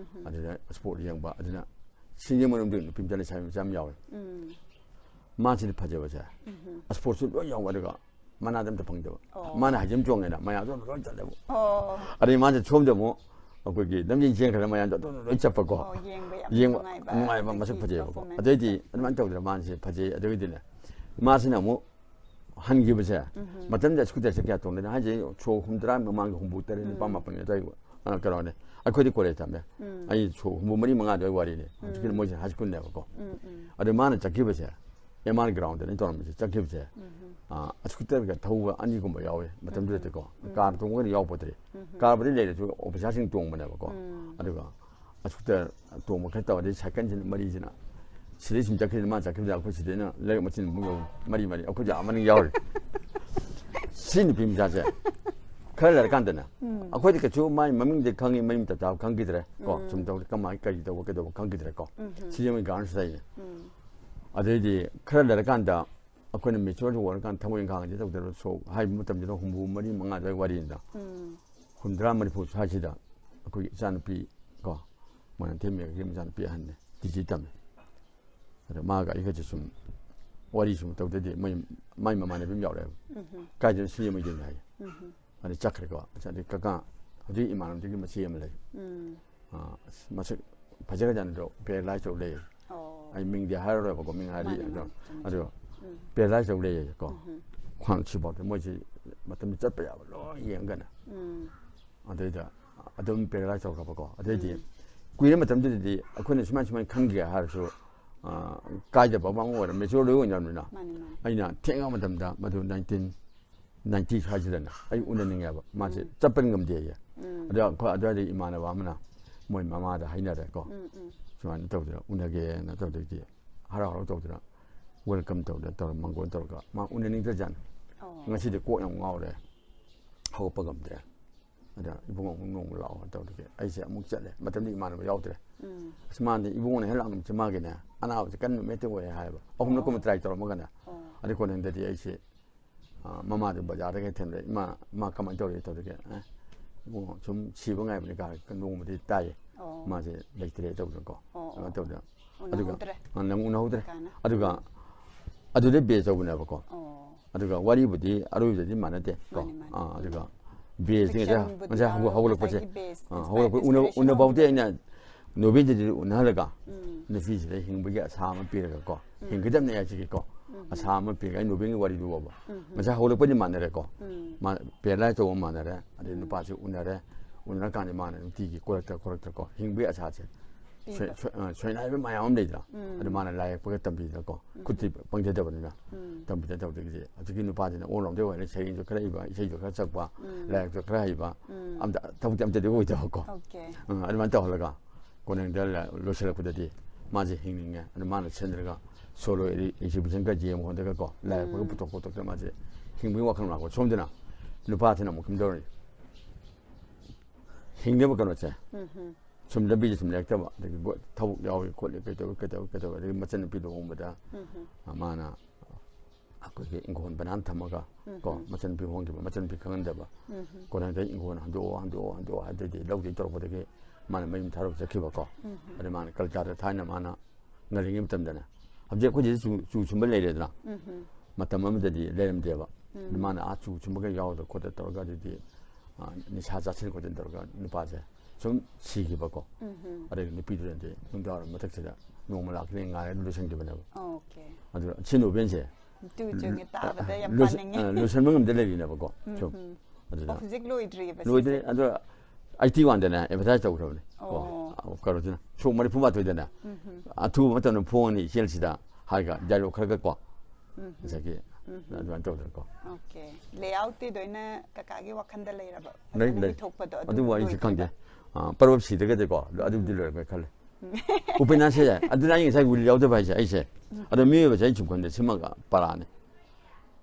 어디다 스포츠 양 봐. 어디나 신경을 좀 빈자리 잠 야워. 마치를 파져보자. 스포츠 로 영화가 만나담도 방도. 만나 하점 종에나 마야도 로 잘되고. 아니 맞아 처음도 뭐 거기 남진 지행 그런 마야도 로 잡고. 영 누가이 마스 파져고. 아저디 만쪽들 만시 파져 아저디네. 마스나 뭐 한기보자. 맞던데 스쿠터 새끼야 돈데 하지 초hum드라 뭐만 공부 때리는 밤마뿐이야. 저이고. 그러네. 아코디 코레타메. 아이 초 뭐머리 mga 돼 와리네. 어떻게 뭐지 하시군 내고. 아르마는 잡기보자. 에만 그라운드는 좀 잡기보자. 스쿠터가 더우가 아니고 뭐 야외. 맞던데 되고. car 동원이 야보들이. car버리 내려 주 오피샤싱 동문 내고. 아르가 스쿠터 동문 갔다 와디 잠깐진 머리지나. 시리심 잡기만 잡기자 고 시대는 내가 멋진 뭐 머리 아코지 아마는 야올. 신이 빔자제. 그럴 간다나. 아코디가 좀 많이 마음인데 강이 마음이 다 강기들에. 좀 더 까마이까지 더 오게도 강기들에 거. 지점이 간스다이. 아들이 그럴 간다. 아코는 미쳐서 원간 타모인 강지 더대로 소 하이 못담지로 홍보 머리 망아져 와린다. 혼드라 머리 보수 하시다. 그 잔피 거. 뭐는 대미가 김 잔피 한네. 디지털. 마가 이거 좀 와리 좀 더대디 많이 만에 좀 야래. 가진 시험이 된다. 아니 작그래가 자리 가가 어디 이만은 되게 맞이하면 마치 바제가 잔도 배라이서 올래 아니 민디 하러 보고 민하리 아주 배라이서 올래 거 광치버도 뭐지 맞다면 잡아야 로 이행가나 아데다 아동 배라이서 가 보고 아데디 구이는 맞다면들이 아코는 수만 관계가 하서 가이드 법왕 오는 메조로 오냐면나 아니나 땡하면 됩니다 맞도 90 하지잖아. 아이 운행이 봐. 맞지. 잡는 건데야. 아저 이만아 와면나 뭐 마마다 하이나다 거. 좋아하는 더들 운하게 나 더들지. 하라고 더들. 웰컴 더들 더 망고 더가. 막 운행이 되잖아. ngasi도 꼭 영화오래. 하고 빠감돼. 아자 이봉은 운동 올라와 더들게. 아이세 목 잘래. 맞더니 이만아 야오더래. 스마한테 이봉은 해라면 저마게네. 하나 간 메테고에 하여 봐. 없는 거면 트라이 더 먹어나. 아니 거는데 아이세 마마도 바자르게 텐데 마 가만 저리 저렇게 뭐좀 지붕에 보니까 그 농물이 따이 맞지 레이트레 저거 저거 아두가 너무 나오더래 아두가 아두레 베서 보내 보고 아두가 와리부디 아루비지 많은데 아두가 베스가 먼저 하고 보지 하고 오늘 보대 그냥 노베지 오늘가 느피지래 힘부게 사람 비려고 힘그담 내야 지고 아사만 비가 노뱅이 와리도 봐. 맞아 하고 버지 만나래 거. 마 배라이 좀 만나래. 아니 누파지 오늘에 오늘 간에 만나는 뒤기 꼬락다 거. 힘비 아차지. 최나이면 많이 안 되더라. 아니 만나 라이 보게 담비다 거. 그때 방제돼 버리나. 담비다 되지. 어떻게 누파지는 오늘 되고 내 책임 좀 그래 봐. 이제 좀 같이 봐. 라이 좀 그래 봐. 암다 담담 되고 있다 거. 오케이. 아니 만다 올라가. 고는 될 로실을 부대디. 맞지 힘이냐. 아니 만나 천들가 solo exhibition je mo de ko la ko puto ke ma je hing wa kan ma ko chom dina lu pa thina mo kim do hing de mo kan cha chom de bi chom le ta ba de go thau yaw ko le ke to de ma chen pi do mo da ma na ko ke ingon banan thamaga ko ma chen pi hong de ma chen pi kan de ba ko na de ingon han do ha de lo de to bo de ke ma na mai tharo cha ki ba ko ade ma na culture tha na ma na ngari ngim tam dana abje ko je su chumbal le de na matamam de leem de ba mana a chu chumba yaw de ko de to ga de ni cha cha 칠 ko de to ga ni pa je 좀 시기 바고 아래 니 비드는데 응다를 못 했다 노멀 아크네 nga에 루션 de bana 오케이 아주 친노 변세 두 중에 따라다 약반능이 루션 먹으면 되려나 바고 좀 아주 오직 로이드리 아주 IT 완데나 에버타이즈 하고 그러네 그러잖아 총머리 품바 되잖아 두 번째는 폰이 실시다 하니까 자료 그럴 거 저기 ꯑꯗꯨꯃꯥꯏꯅ ꯇꯧꯗꯅꯀꯣ ꯑꯣꯀꯦ ꯂꯦꯑꯥꯎꯠꯇꯤ ꯂꯣꯏꯅ ꯀꯀꯥꯒꯤ ꯋꯥꯈꯟꯗ ꯂꯩꯔꯕ ꯂꯩ ꯊꯣꯛꯄꯗꯣ ꯑꯗꯨꯕꯨ ꯑꯩꯁꯦ ꯈꯪꯗꯦ ꯄꯔꯕ ꯁꯤꯗꯒꯗꯤꯀꯣ ꯑꯗꯨꯕꯨꯗꯤ ꯂꯣꯏꯔꯒ ꯈꯜꯂꯦ ꯎꯄꯦꯅꯥꯁꯦ ꯑꯗꯨꯅ ꯑꯩ ꯉꯁꯥꯏ ꯋꯤꯜ ꯌꯥꯎꯗꯕ ꯍꯥꯏꯁꯦ ꯑꯩꯁꯦ ꯑꯗꯣ ꯃꯤꯑꯣꯏꯕꯁꯦ ꯑꯩ ꯁꯨꯝ ꯈꯟꯗꯦ ꯁꯤꯃꯒ ꯄꯔꯥꯅꯤ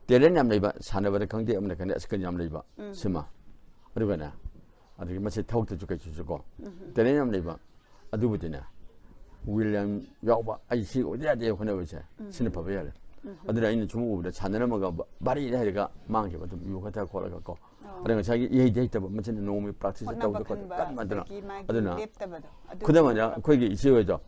ꯇꯦꯂꯦꯟ ꯌꯥꯝ ꯂꯩꯕ ꯁꯥꯟꯅꯕꯗ ꯈꯪꯗꯦ ꯑꯃꯅ ꯈꯪꯗꯦ ꯑꯁꯀꯟ ꯌꯥꯝ ꯂꯩꯕ ꯁꯤꯃ ꯑꯗꯨꯒꯅꯦ ꯑꯗꯒꯤ ꯃꯁꯤ ꯊꯕꯛꯇꯁꯨ ꯀꯩꯁꯨ ꯀꯣ ꯇꯦꯂꯦꯟ ꯌꯥꯝ ꯂꯩꯕ ꯑꯗꯨꯕꯨꯗꯤꯅꯦ ꯋꯤꯜ ꯌꯥꯝ ꯌꯥꯎꯕ ꯑꯩ ꯁꯤ ꯑꯣꯏꯗ ꯌꯥꯗꯦ ꯍꯣꯠꯅꯕꯁꯦ ꯁꯤꯅ ꯐꯕ ꯌꯥꯔꯦ ꯑꯗꯨꯅ ꯑꯩꯅ ꯁꯨꯝ ꯎꯕꯗ ꯁꯥꯟꯅꯔꯝꯃꯒ ꯕꯥꯔꯤꯗ ꯍꯩꯔꯒ ꯃꯥꯡꯈꯤꯕ ꯑꯗꯨꯝ ꯌꯨ ꯈꯔ ꯈꯣꯠꯂꯒ ꯀꯣ ꯑꯗ ꯉꯁꯥꯏꯒꯤ ꯏꯍꯩꯗꯤ ꯍꯩꯇꯕ ꯃꯁꯤꯅ ꯅꯣꯡꯃꯒꯤ ꯄ꯭ꯔꯥꯛꯇꯤꯁ ꯇꯧꯗ ꯈꯣꯠꯇ ꯀꯟꯕꯗꯅ ꯑꯗꯨꯅ ꯈꯨꯗꯝ ꯑꯣꯏꯅ ꯑꯩꯈꯣꯏꯒꯤ ꯏꯆꯦ ꯍꯣꯏꯗꯣ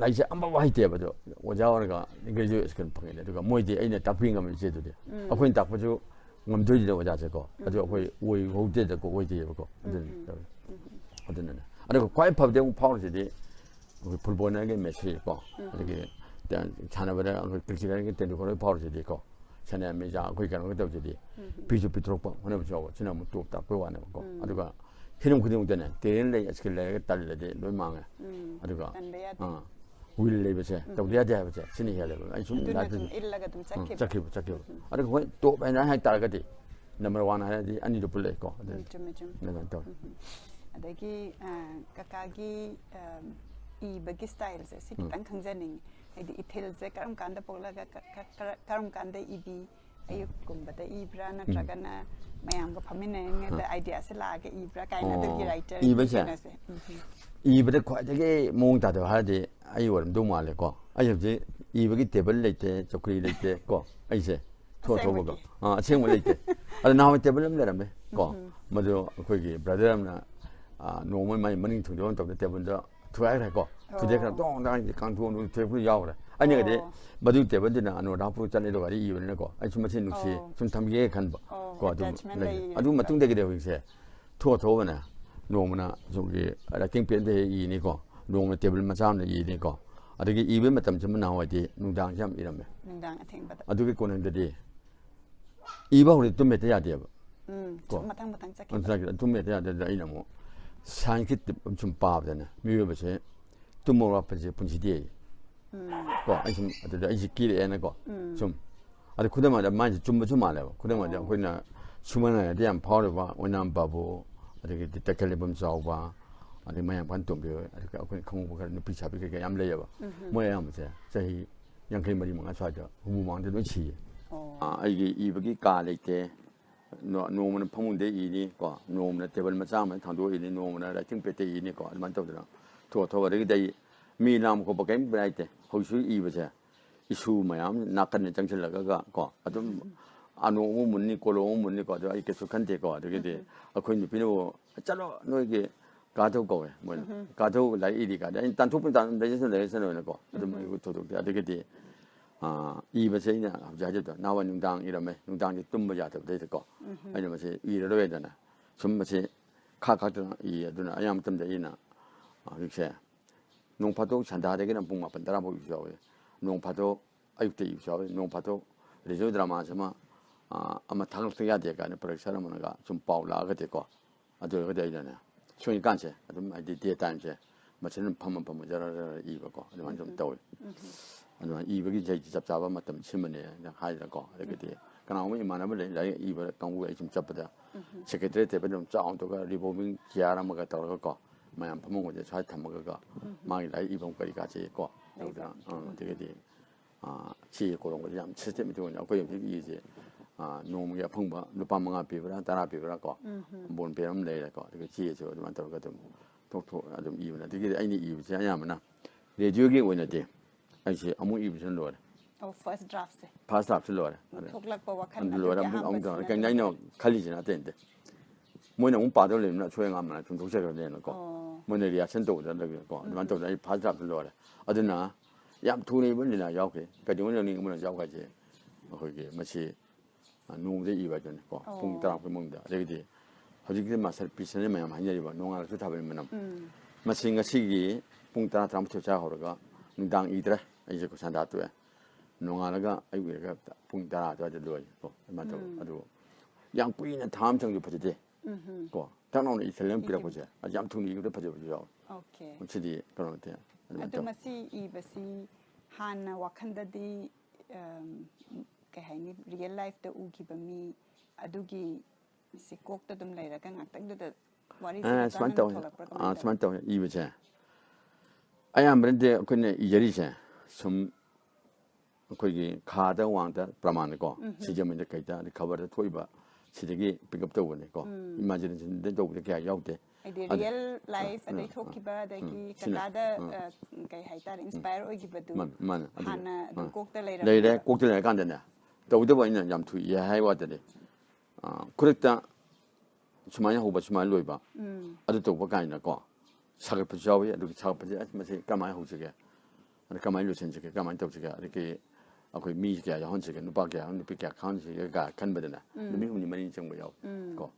ꯂꯥꯏꯔꯤꯛꯁꯦ ꯑꯃꯐꯥꯎ ꯍꯩꯇꯦꯕ ꯑꯗꯣ ꯑꯣꯖꯥ ꯑꯣꯏꯔꯒ ꯒ꯭ꯔꯦꯖꯨꯑꯦꯁꯟ ꯐꯪꯉꯤꯅꯦ ꯑꯗꯨꯒ ꯃꯣꯏꯗꯤ ꯑꯩꯅ ꯇꯥꯛꯄꯤ ꯉꯝꯃꯤ ꯏꯆꯦꯗꯨꯗꯤ ꯑꯩꯈꯣꯏꯅ ꯇꯥꯛꯄꯁꯨ ꯉꯝꯗꯣꯏꯁꯤꯗ ꯑꯣꯖꯥꯁꯦꯀꯣ ꯑꯗꯨ ꯑꯩꯈꯣꯏ ꯑꯣꯏꯍꯧꯗꯦꯗꯀꯣ ꯑꯣꯏꯗꯦꯕꯀꯣ ꯑꯗꯨꯅꯅꯦ ꯑꯗꯨꯒ ꯈ꯭ꯋꯥꯏ ꯐꯕꯗꯤ ꯑꯃꯨꯛ ꯐꯥꯎꯔꯤꯁꯤꯗꯤ ꯑꯩꯈꯣꯏ ꯐꯨꯠꯕꯣꯜꯅꯔꯒꯤ ꯃꯦꯁꯤ ꯀꯣ ꯑꯗꯒꯤ ꯁꯥꯟꯅꯕꯗ ꯑꯩꯈꯣꯏ ꯀ꯭ꯔꯤꯀꯦꯠꯅꯔꯒꯤ ꯇꯦꯟꯗꯨꯜꯀꯔ ꯐꯥꯎꯔꯤꯁꯤꯗꯤ ꯀꯣ ꯁꯅꯥ ꯃꯤꯔꯖꯥ ꯑꯩꯈꯣꯏ ꯀꯩꯅꯣꯒ ꯇꯧꯁꯤꯗꯤ ꯄꯤꯁꯨ ꯄꯤꯊꯣꯔꯛꯄ ꯍꯣꯠꯅꯕꯁꯨ ꯌꯥꯎꯕ ꯁꯤꯅ ꯑꯃꯨꯛ ꯇꯣꯞ ꯇꯥꯛꯄꯩ ꯋꯥꯅꯦꯕꯀꯣ ꯑꯗꯨꯒ ꯍꯤꯔꯝ ꯈꯨꯗꯤꯡꯃꯛꯇꯅꯦ ꯇꯦꯂꯦꯟ ꯂꯩ ꯁ꯭ꯀꯤꯜ ꯂꯩꯔꯒ ꯇꯜꯂꯗꯤ ꯂꯣꯏ ꯃꯥꯡꯉꯦ ꯑꯗꯨꯒ ꯋꯤꯜ ꯂꯩꯕꯁꯦ ꯇꯧꯗ ꯌꯥꯗꯦ ꯍꯥꯏꯕꯁꯦ ꯁꯤꯅ ꯍꯦꯜꯂꯦꯕ ꯑꯩ ꯁꯨꯝ ꯆꯠꯈꯤꯕ ꯑꯗꯨꯒ ꯍꯣꯏ ꯇꯣꯞ ꯍꯥꯏꯅ ꯍꯥꯏꯇꯥꯔꯒꯗꯤ ꯅꯝꯕꯔ ꯋꯥꯟ ꯍꯥꯏꯔꯗꯤ ꯑꯅꯤꯗꯨ ꯄꯨꯜꯂꯛꯏꯀꯣ ꯑꯗꯨꯃꯥꯏꯅ ꯇꯧꯋꯤ ꯑꯗꯒꯤ ꯀꯀꯥꯒꯤ ꯏꯕꯒꯤ ꯁ꯭ꯇꯥꯏꯜꯁꯦ ꯁꯤ ꯈꯤꯇꯪ ꯈꯪꯖꯅꯤꯡꯉꯤ ꯍꯥꯏꯗꯤ ꯏꯊꯤꯜꯁꯦ ꯀꯔꯝ ꯀꯥꯟꯗ ꯄꯣꯛꯂꯒ ꯀꯔꯝ ꯀꯥꯟꯗ ꯏꯕꯤ ꯑꯌꯨꯛꯀꯨꯝꯕꯗ ꯏꯕ꯭ꯔꯥ ꯅꯠꯇ꯭ꯔꯒꯅ ꯃꯌꯥꯝꯒ ꯐꯝꯃꯤꯟꯅꯔꯤꯉꯩꯗ ꯑꯥꯏꯗꯤꯌꯥꯁꯦ ꯂꯥꯛꯑꯒ ꯏꯕ꯭ꯔꯥ ꯀꯥꯏꯅ ꯑꯗꯨꯒꯤ ꯔꯥꯏꯇꯔꯒꯤ ꯀꯩꯅꯣꯁꯦ ꯏꯕꯗ ꯈ꯭ꯋꯥꯏꯗꯒꯤ ꯃꯑꯣꯡ ꯇꯥꯗꯕ ꯍꯥꯏꯔꯗꯤ ꯑꯩ ꯑꯣꯏꯔꯝꯗꯧ ꯃꯥꯜꯂꯦꯀꯣ ꯑꯩ ꯍꯧꯖꯤꯛ ꯏꯕꯒꯤ ꯇꯦꯕꯜ ꯂꯩꯇꯦ ꯆꯧꯀ꯭ꯔꯤ ꯂꯩꯇꯦ ꯀꯣ ꯑꯩꯁꯦ ꯊꯣꯛꯑꯒ ꯑꯁꯦꯡꯕ ꯂꯩꯇꯦ ꯑꯗꯣ ꯅꯍꯥꯟꯋꯥꯏ ꯇꯦꯕꯜ ꯑꯃ ꯂꯩꯔꯝꯃꯦ ꯀꯣ ꯃꯗꯨ ꯑꯩꯈꯣꯏꯒꯤ ꯕ꯭ꯔꯗꯔ ꯑꯃꯅ ꯅꯣꯡꯃ ꯃꯥꯏ ꯃꯅꯤꯡ ꯊꯨꯡꯗꯣꯛꯑ ꯃꯇꯝꯗ ꯇꯦꯕꯜꯗ ꯊꯨꯒꯥꯏꯈ꯭ꯔꯦ ꯀꯣ ꯊꯨꯗꯦꯛꯈ꯭ꯔꯦ ꯇꯣꯡ ꯀꯥꯡꯊꯣꯛꯑ ꯊꯨꯗꯦꯛꯄꯗ ꯌꯥꯎꯈ꯭ꯔꯦ ꯑꯩꯅꯒꯗꯤ ꯃꯗꯨ ꯇꯦꯕꯜꯗꯨꯅ ꯑꯅꯣꯗꯥꯄꯨꯔ ꯆꯠꯂꯦꯗꯣ ꯒꯥꯔꯤ ꯏꯕꯅꯤꯅꯀꯣ ꯑꯩꯁꯨ ꯃꯁꯤ ꯅꯨꯡꯁꯤ ꯁꯨꯝ ꯊꯝꯒꯦ ꯈꯟꯕ ꯀꯣ ꯑꯗꯨꯝ ꯂꯩ ꯑꯗꯨ ꯃꯇꯨꯡꯗꯒꯤꯗꯤ ꯍꯧꯖꯤꯛꯁꯦ ꯊꯣꯛꯑꯕꯅꯦ ꯅꯣꯡꯃꯅ ꯁꯨꯝꯒꯤ ꯔꯥꯏꯇꯤꯡ ꯄꯦꯟꯗ ꯍꯦꯛ ꯏꯅꯤꯀꯣ ꯅꯣꯡꯃ ꯇꯦꯕꯜ ꯃꯆꯥ ꯑꯃꯗ ꯏꯅꯤꯀꯣ ꯑꯗꯒꯤ ꯏꯕꯒꯤ ꯃꯇꯝꯁꯤꯃ ꯅꯍꯥꯟꯋꯥꯏꯗꯤ ꯅꯨꯡꯗꯥꯡꯁꯦ ꯌꯥꯝ ꯏꯔꯝꯃꯦ ꯑꯗꯨꯒꯤ ꯀꯣꯟꯅꯪꯗꯗꯤ ꯏꯕ ꯍꯧꯔꯗꯤ ꯇꯨꯝ ꯍꯦꯛꯇ ꯌꯥꯗꯦꯕ ꯇꯨꯝ ꯍꯦꯛꯇ ꯌꯥꯗꯦ ꯑꯩꯅ ꯑꯃꯨꯛ ꯁꯥꯏꯟꯁꯀꯤ ꯇꯤꯞ ꯁꯨꯝ ꯄꯥꯕꯗꯅꯦ ꯃꯤꯑꯣꯏꯕꯁꯦ ꯇꯨꯝꯕ ꯋꯥꯠꯄꯁꯦ ꯄꯨꯟꯁꯤꯗꯦ ꯀꯣ ꯑꯩ ꯁꯨꯝ ꯑꯗꯨꯗ ꯑꯩꯁꯦ ꯀꯤꯔꯛꯑꯦꯅꯀꯣ ꯁꯨꯝ ꯑꯗꯨ ꯈꯨꯗꯝ ꯑꯣꯏꯅ ꯃꯥꯏꯁꯦ ꯆꯨꯝꯕꯁꯨ ꯃꯥꯜꯂꯦꯕ ꯈꯨꯗꯝ ꯑꯣꯏꯅ ꯑꯩꯈꯣꯏꯅ ꯁꯨꯃꯟꯗꯤ ꯌꯥꯝ ꯐꯥꯎꯔꯤꯕ ꯑꯣꯏꯅꯥꯝ ꯕꯥꯕꯨ ꯑꯗꯒꯤꯗꯤ ꯇꯈꯦꯜꯂꯩꯕꯝ ꯆꯥꯎꯕ ꯑꯗꯩ ꯃꯌꯥꯡꯐꯥꯟ ꯇꯣꯝꯕꯤ ꯑꯗꯨꯒ ꯑꯩꯈꯣꯏꯅ ꯈꯪꯍꯧꯕ ꯈꯔ ꯅꯨꯄꯤ ꯁꯥꯕꯤ ꯀꯩꯀꯩ ꯌꯥꯝ ꯂꯩꯌꯦꯕ ꯃꯣꯏ ꯑꯌꯥꯝꯕꯁꯦ ꯆꯍꯤ 50-60 ꯁ꯭ꯋꯥꯏꯗ ꯍꯨꯝꯐꯨ ꯃꯥꯡꯗ ꯂꯣꯏ ꯁꯤꯌꯦ ꯑꯩꯒꯤ ꯏꯕꯒꯤ ꯀꯥ ꯂꯩꯇꯦ ꯅꯣꯡꯃꯅ ꯐꯃꯨꯡꯗ ꯏꯅꯤ ꯀꯣ ꯅꯣꯡꯃꯅ ꯇꯦꯕꯜ ꯃꯆꯥ ꯑꯃ ꯊꯥꯡꯗꯣꯛ ꯏꯅꯤ ꯅꯣꯡꯃꯅ ꯔꯥꯏꯇꯤꯡ ꯄꯦꯠꯇ ꯏꯅꯤ ꯀꯣ ꯑꯗꯨꯃꯥꯏꯅ ꯇꯧꯗꯅ ꯊꯣꯛ ꯑꯗꯒꯤꯗꯤ ꯑꯩ ꯃꯤ ꯂꯥꯡꯕ ꯈꯣꯠꯄ ꯀꯔꯤꯝ ꯂꯩꯇꯦ ꯍꯧꯖꯤꯛꯁꯨ ꯏꯕꯁꯦ ꯏꯁꯨ ꯃꯌꯥꯝ ꯅꯥꯀꯟꯗ ꯆꯪꯁꯤꯜꯂꯒ ꯀꯣ ꯑꯗꯨꯝ ꯑꯅꯣ ꯑꯃ ꯃꯨꯟꯅꯤ ꯀꯣꯂꯣꯝ ꯑꯃ ꯃꯨꯟꯅꯤ ꯀꯣ ꯑꯗꯨ ꯑꯩ ꯀꯩꯁꯨ ꯈꯟꯗꯦꯀꯣ ꯑꯗꯒꯤꯗꯤ ꯑꯩꯈꯣꯏ ꯅꯨꯄꯤꯅꯕꯨ ꯆꯠꯂꯣ ꯅꯣꯏꯒꯤ ꯀꯥꯊꯧ ꯀꯧꯋꯦ ꯃꯣꯏꯅ ꯀꯥꯊꯧ ꯂꯥꯏꯔꯤꯛ ꯏꯔꯤ ꯀꯥꯟꯗ ꯑꯩꯅ ꯇꯥꯟꯊꯣꯛꯄ ꯂꯩꯔꯁꯅꯣꯅꯀꯣ ꯑꯗꯨꯝ ꯑꯩ ꯊꯣꯏꯗꯣꯛꯇꯦ ꯑꯗꯒꯤꯗꯤ ꯏꯕꯁꯦ ꯑꯩꯅ ꯍꯧꯖꯤꯛ ꯍꯥꯏꯖꯕꯗꯣ ꯅꯍꯥꯟꯋꯥꯏ ꯅꯨꯡꯗꯥꯡ ꯏꯔꯝꯃꯦ ꯅꯨꯡꯗꯥꯡꯁꯦ ꯇꯨꯝꯕ ꯌꯥꯗꯕꯗꯩꯗꯀꯣ ꯑꯩꯅ ꯃꯁꯤ ꯏꯔꯔꯣꯏꯗꯅ ꯁꯨꯝ ꯃꯁꯤ ꯈꯥꯛꯇꯅ ꯏ ꯑꯗꯨꯅ ꯑꯌꯥꯝꯕ ꯃꯇꯝꯗ ꯑꯩꯅ ꯍꯧꯖꯤꯛꯁꯦ ꯅꯣꯡ ꯐꯥꯗꯣꯛ ꯁꯟꯗꯥꯗꯒꯤꯅ ꯄꯨꯡ 9-10 ꯐꯥꯎ ꯏꯕꯁꯨ ꯌꯥꯎꯋꯤ ꯅꯣꯡ ꯐꯥꯗꯣꯛ ꯑꯌꯨꯛꯇ ꯏꯕꯁꯨ ꯌꯥꯎꯋꯤ ꯅꯣꯡ ꯐꯥꯗꯣꯛ ꯔꯦꯗꯤꯑꯣ ꯗ꯭ꯔꯃꯥꯁꯤ ꯑꯃ ꯊꯥꯒꯠꯂꯛꯇ ꯌꯥꯗꯦ ꯀꯥꯏꯅ ꯄ꯭ꯔꯣꯗꯛꯁꯔ ꯑꯃꯅꯒ ꯁꯨꯝ ꯄꯥꯎ ꯂꯥꯛꯑꯒꯗꯤꯀꯣ ꯑꯗꯨ ꯑꯣꯏꯔꯒꯗꯤ ꯑꯩꯅꯅꯦ ꯁꯣꯏꯀꯥꯟꯁꯦ ꯑꯗꯨꯝ ꯍꯥꯏꯗꯤ ꯗꯦ ꯇꯥꯏꯝꯁꯦ ꯃꯁꯤꯅ ꯐꯝꯃ ꯖꯔ ꯏꯕꯀꯣ ꯑꯗꯨꯃꯥꯏꯅ ꯁꯨꯝ ꯇꯧꯋꯤ ꯑꯗꯨꯃꯥꯏꯅ ꯏꯕꯒꯤ ꯆꯞ ꯆꯥꯕ ꯃꯇꯝ ꯁꯤꯃꯅꯦ ꯍꯥꯏꯗꯅꯀꯣ ꯑꯗꯒꯤꯗꯤ ꯀꯅꯥꯒꯨꯝꯕ ꯏꯃꯥꯟꯅꯕ ꯂꯩ ꯂꯥꯏꯔꯤꯛ ꯏꯕ ꯀꯥꯡꯕꯨ ꯑꯩ ꯁꯨꯝ ꯆꯠꯄꯗ ꯁꯦꯀ꯭ꯔꯦꯇꯔꯤ ꯇꯦꯕꯜ ꯑꯗꯨꯝ ꯆꯥꯎꯅ ꯔꯤꯚꯣꯜꯚꯤꯡ ꯆꯤꯌꯥꯔ ꯑꯃꯒ ꯇꯧꯔꯒꯀꯣ ꯃꯌꯥꯝ ꯐꯃꯨꯡꯁꯦ ꯁ꯭ꯋꯥꯏ ꯊꯝꯃꯒ ꯃꯥꯒꯤ ꯂꯥꯏꯔꯤꯛ ꯏꯐꯝ ꯀꯔꯤ ꯀꯥꯁꯦ ꯀꯣ ꯇꯧꯗꯅ ꯑꯗꯒꯤꯗꯤ ꯆꯦ ꯀꯣꯂꯣꯝꯒꯁꯦ ꯌꯥꯝ ꯁꯤꯁꯇꯦꯃꯦꯇꯤꯛ ꯑꯣꯏꯅ ꯑꯩꯈꯣꯏ ꯍꯧꯖꯤꯛ ꯏꯔꯤꯁꯦ ꯅꯣꯡꯃꯒꯤ ꯑꯐꯪꯕ ꯂꯨꯄꯥ 5 ꯄꯤꯕ꯭ꯔꯥ 10 ꯄꯤꯕ꯭ꯔꯥ ꯀꯣ ꯕꯣꯟ ꯄꯦꯟ ꯑꯃ ꯂꯩꯔꯦꯀꯣ ꯑꯗꯨꯒ ꯆꯦꯁꯨ ꯑꯗꯨꯃꯥꯏꯅ ꯇꯧꯔꯒ ꯑꯗꯨꯝ ꯑꯗꯨꯝ ꯏꯕꯅꯦ ꯑꯗꯒꯤꯗꯤ ꯑꯩꯅ ꯏꯕꯁꯦ ꯑꯌꯥꯝꯕꯅ ꯔꯦꯗꯤꯑꯣꯒꯤ ꯑꯣꯏꯅꯗꯤ ꯑꯩꯁꯦ ꯑꯃꯨꯛ ꯏꯕꯁꯤꯅ ꯂꯣꯏꯔꯦ ꯐꯥꯔꯁ ꯗ꯭ꯔꯥꯐꯁꯦ ꯂꯣꯏꯔꯦ ꯊꯣꯛꯂꯛꯄ ꯋꯥꯈꯜ ꯂꯣꯏꯔꯦ ꯑꯃꯨꯛ ꯀꯩꯅꯣ ꯑꯩꯅ ꯈꯜꯂꯤꯁꯤꯅ ꯑꯇꯩ ꯅꯠꯇꯦ ꯃꯣꯏꯅ ꯑꯃꯨꯛ ꯄꯥꯗꯧ ꯂꯩꯕꯅꯤꯅ ꯑꯁꯣꯏ ꯑꯉꯥꯝ ꯃꯅꯥꯛ ꯆꯨꯝꯊꯣꯛꯆꯈ꯭ꯔꯅꯦꯅꯀꯣ ꯃꯣꯏꯅ ꯔꯤꯌꯦꯛꯁꯟ ꯇꯧꯕꯗꯀꯣ ꯑꯗꯨꯃꯥꯏꯅ ꯇꯧꯗꯅ ꯑꯩ ꯐꯥꯔꯁ ꯗ꯭ꯔꯥꯐꯇ ꯂꯣꯏꯔꯦ ꯑꯗꯨꯅ ꯌꯥꯝ ꯊꯨꯅ ꯏꯕ ꯂꯤꯂꯥ ꯌꯥꯎꯈꯤ ꯀꯩꯗꯧꯉꯩ ꯌꯧꯅꯤꯡꯕꯅ ꯌꯥꯎꯕ ꯍꯥꯏꯁꯦ ꯑꯩꯈꯣꯏꯒꯤ ꯃꯁꯤ ꯅꯣꯡꯃꯗ ꯏꯕ ꯍꯥꯏꯗꯨꯅꯤꯀꯣ ꯄꯨꯡ 10 ꯃꯅꯨꯡꯗ ꯑꯗꯒꯤꯗꯤ ꯍꯧꯖꯤꯛꯇꯤ ꯃꯥꯁꯇꯔ ꯄꯤꯁꯅ ꯃꯌꯥꯝ ꯍꯥꯏꯅꯔꯤꯕ ꯅꯣꯡꯉꯥꯜꯂꯁꯨ ꯊꯥꯕꯜ ꯃꯅꯝ ꯃꯁꯤ ꯉꯁꯤꯒꯤ ꯄꯨꯡ 10-11 ꯆꯥ ꯍꯧꯔꯒ ꯅꯨꯡꯗꯥꯡ ꯏꯗ꯭ꯔꯦ ꯑꯩꯁꯦ ꯁꯟꯗꯥ ꯇꯣꯛꯑꯦ ꯅꯣꯡꯉꯥꯜꯂꯒ ꯑꯌꯨꯛ ꯏꯔꯒ ꯄꯨꯡ 10 ꯑꯗꯨꯋꯥꯏꯗ ꯂꯣꯏꯀꯣ ꯑꯗꯨꯃꯥꯏꯅ ꯇꯧꯋꯤ ꯑꯗꯨ ꯌꯥꯝ ꯀꯨꯏꯅ ꯊꯥ ꯑꯃ ꯆꯪꯁꯨ ꯐꯖꯗꯦ ꯀꯣ ꯇꯛꯅꯥꯎꯅ ꯏꯊꯤꯜ ꯑꯃ ꯄꯤꯔꯛꯄꯁꯦ ꯌꯥꯝ ꯊꯨꯅ ꯏꯕꯗ ꯐꯖꯕꯁꯨ ꯌꯥꯎꯋꯤ ꯁꯤꯗꯤ ꯀꯩꯅꯣ ꯅꯠꯇꯦ ꯑꯗꯨ ꯃꯁꯤ ꯏꯕꯁꯤ ꯍꯥꯟꯅ ꯋꯥꯈꯟꯗꯗꯤ kay hani real life da uki ba mi adugi si kok ta dum leira ka ngak tak da wari si 스만 타오 스만 타오 이베제 아야 브랜드 그네 이제리제 좀 거기 가다 왕다 프라만고 시점인데 가이다 커버를 토이바 시대기 픽업 되고네고 이마지는 된도 그렇게 야우데 real life ada thoki ba da ki kada kay haita inspire oi giba du hana du kok ta leira leire kok ta leira 간다네 또우데 보이는 잠투 이해해 와더니 그랬다 주마냐 호바 주말 로이바 아주 또 버가이나고 사글 부자위에 이렇게 사글 부자 마치 까마이 호지게 까마이 로sen지게 까마이 또지게 이렇게 아그 미지게 야혼지게 누바게 누비게 칸지가 칸버드나 누미훈이 많이 정보요 고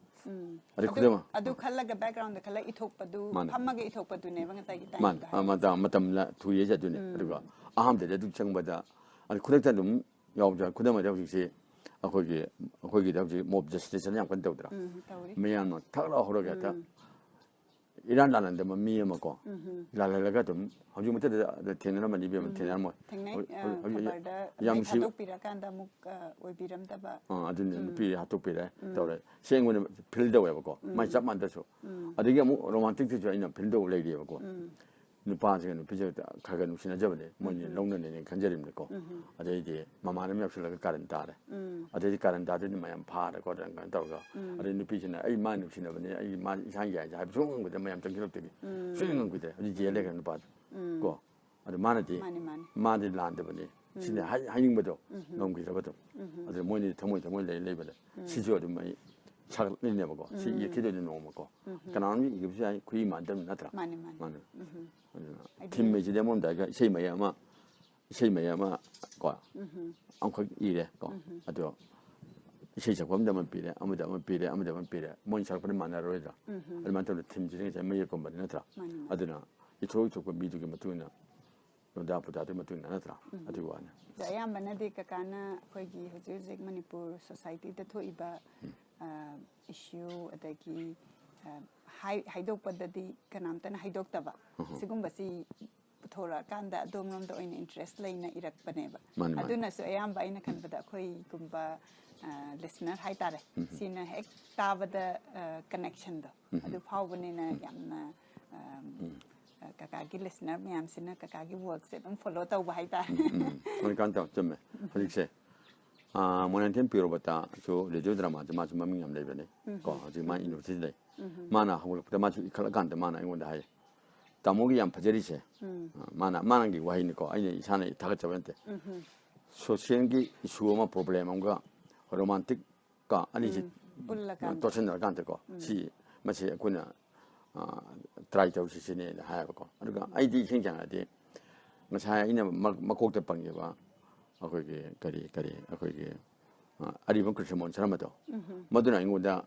아니 그래마 아두 칼라가 background 칼라 이톡바두 함마게 이톡바두 네방 사이기 만 아마다 마담라 두예자 두네 그리고 아함데 두 정보다 아니 그랬다 좀 야오자 그다음에 저기 거기 저기 몹 저스티스는 양권 되더라 미얀마 타라 호러게다 이란라는데 뭐 미에 먹고 라라라가 좀 하주부터 되는만 입에면 되는 뭐 양식 비라간다 목 오비람다바 아든 비 하톡비래 또래 생원에 빌더 해보고 많이 잡만 돼서 아디게 뭐 로man틱도 있는 빌더 레이디 해보고 누파지는 비저 가가는 신나져버네 뭐니 롱는네 간절입니까 아데 이제 마마는 몇실가 가른다래 아데 가른다더니 마냥 파래 거든 간다고 아데 누피지는 아이 마는 신나버네 아이 마 이상이야 자 좋은 거데 마냥 정기롭되게 수행은 거데 이제 얘네가 봐 고 아데 마나디 마디 란데버네 신내 하잉버도 너무 길어버도 아데 뭐니 더모이 레이버래 시조도 많이 잘 내려보고 이 기도는 너무 먹고 그나마 이게 무슨 구이 만들면 나더라 많이 팀 매지 되면 내가 세이마야마 거 안고 이래 거 아도 세자 범되면 비래 아무데만 비래 뭔 살벌 만나러야 얼마나 팀지는 재미있을 것 같네 나더라 아드나 이 조금 미두게 맞으나 너다보다도 맞으나 나더라 아주 와네 ayambana kakana khoigi hujik manipur society da thoiba issue adagi haidok padadi kanamtana haidok taba sigumbasi thora kanda domnom da oin interest leina irak paneba aduna so ayamba ina kanbada khoi gumba listener haitare sina hek tabada connection da adu phawbanina yamna kakagi listener miyam sina kakagi work se dum follow tawba haita mon kanta chemme holikse monan tempiro bata so radio drama jama jama mingam lebene ko jima university le mana hawul tama chu ikhala kanta mana ingonda hay tamogi yam phajerise mana gi wahini ko aine isane daga jabente so sengi suoma problem amga romantic ka aniji tosenna kanta ko si machi akuna try to see ne 하고 그러니까 아이디 생장하디 뭐 이나 막곡대 방에 봐 거기 거리 거기 아리번 그렇지만 사람도 뭐든 이거다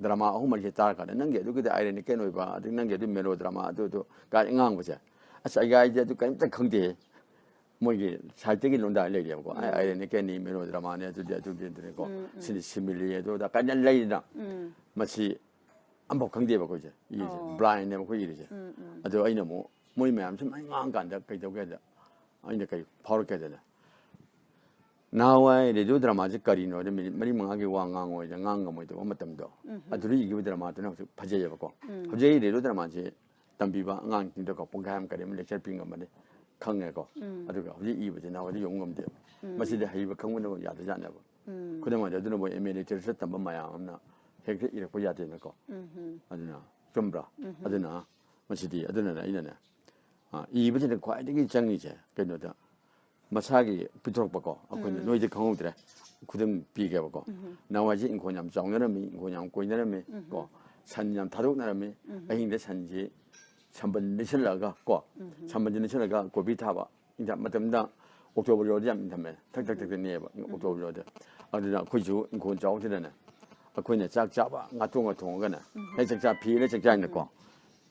드라마 호만이 따라가는 ನಂಗೆ 그게 아이레니 깨놓이 봐 ನಂ게 메로 드라마 또 가능한 거지 아싸가 이제 또 깜짝 긍대 뭐 이게 살때기 논다 알려고 아이레니 깨니 메로 드라마네 저기들고 시밀리에도 다 간장 레이다 마치 안보 강대하고 이제 이 블라인드 뭐 이러지. 아주 아이는 뭐 뭐이면 아무튼 많이 안간다 그저게다. 아이는 그 바로 깨야 되네. 나와의 레디오 드라마 짓거리는 머리 망하게 왕왕고 이제 강가 뭐 이거 맞담도. 아들이 이게 드라마도 바제여 갖고. 갑자기 레디오 드라마지 담비바 강tin도 거 봉감 거리면 렉처 빙가 말에 강내고. 아주가 우리 이부지 나와도 용감돼. 마시데 하이바 강문도 야되잖아요. 그러면 저들은 뭐 에메리티를 썼단 말이야. 없나. 핵이 이렇게 보야 되는 거. 아드나 좀브라. 아드나 마시디 아드나 이나네. 이 부분은 과대기 장이제. 그러다 마사기 비트록 받고 아코는 노이제 강호들에 구등 비게 받고 나와지 인고냠 정년함이 인고냠 고이나람이 고 산냠 다룩나람이 아인데 산지 3번 내실라가 고 3번 내실라가 고비타바 이제 맞담다 옥토버 요리암 인터메 탁탁탁 내봐 옥토버 요리 아드나 고주 인고 자오들네 아코네 짝잡아 나통어 통거나 해적자 비를 적자는 거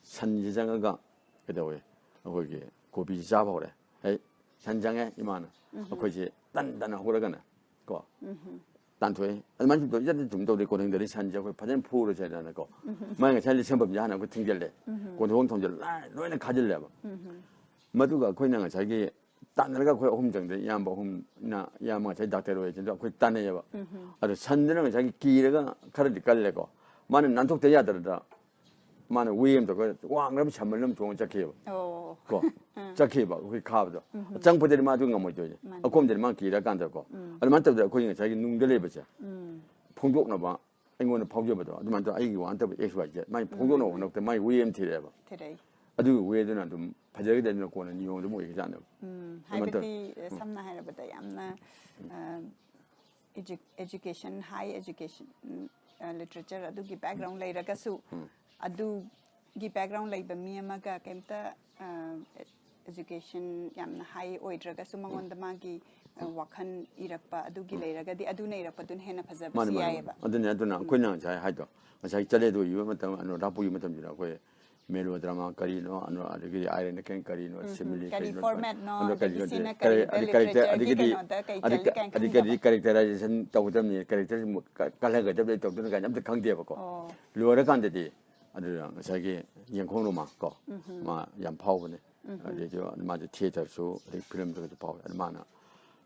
산지장가 그다음에 거기 고비 잡아 그래 에 산장에 이만 거기 단단한 호러가나 거 단토에 얼마나 좀 더 고등들이 산지하고 파전 포로 되는 거 만약에 잘 처음 하나 그 튕길래 고동 통절 너는 가질래 봐 모두가 그냥 자기 딴나가 거의 홈정데 양보 홈나 양마 제 닥터로 진짜 거의 딴네요. 아주 산드는 자기 기회가 가르디 깔래고 많은 난톡 돼야 되더라. 많은 위험도 그 왕을 참을면 좋은 작해요. 거 작해 봐. 그 가버도. 장포들이 마중 거 뭐죠. 곰들만 기회가 간다고. 얼마 때부터 거기 자기 눈들이 버져. 풍족나 봐. 이거는 파우저버도. 얼마 때 아이기 완도 엑스와 이제 많이 풍족나 오는 때 많이 위험 티래 봐. 그래. 아주 위에는 좀 바지게 되는 거는 이용도 뭐 얘기잖아. 하이버티 삼나 하이버다 얌나 education high education literature adugi background leiragasu adugi background leiba mi amaga kemta education yamna high oidragasu mangonda magi wakhan irakpa adugi leiragadi aduna irakpa dun hena phajaba siyaiba aduna koina jai haido masai chaledo yu matam anu rapu yu matam jira ko melodrama karino anu adigi iron ken karino simile kari format no adigi characterization tawdam character kalaga dabde tawdun ga namta khangde ba ko luara kandedi adu masai yangkhonglo ma ko ma yam phawbne adejo ma theater so film so phaw mana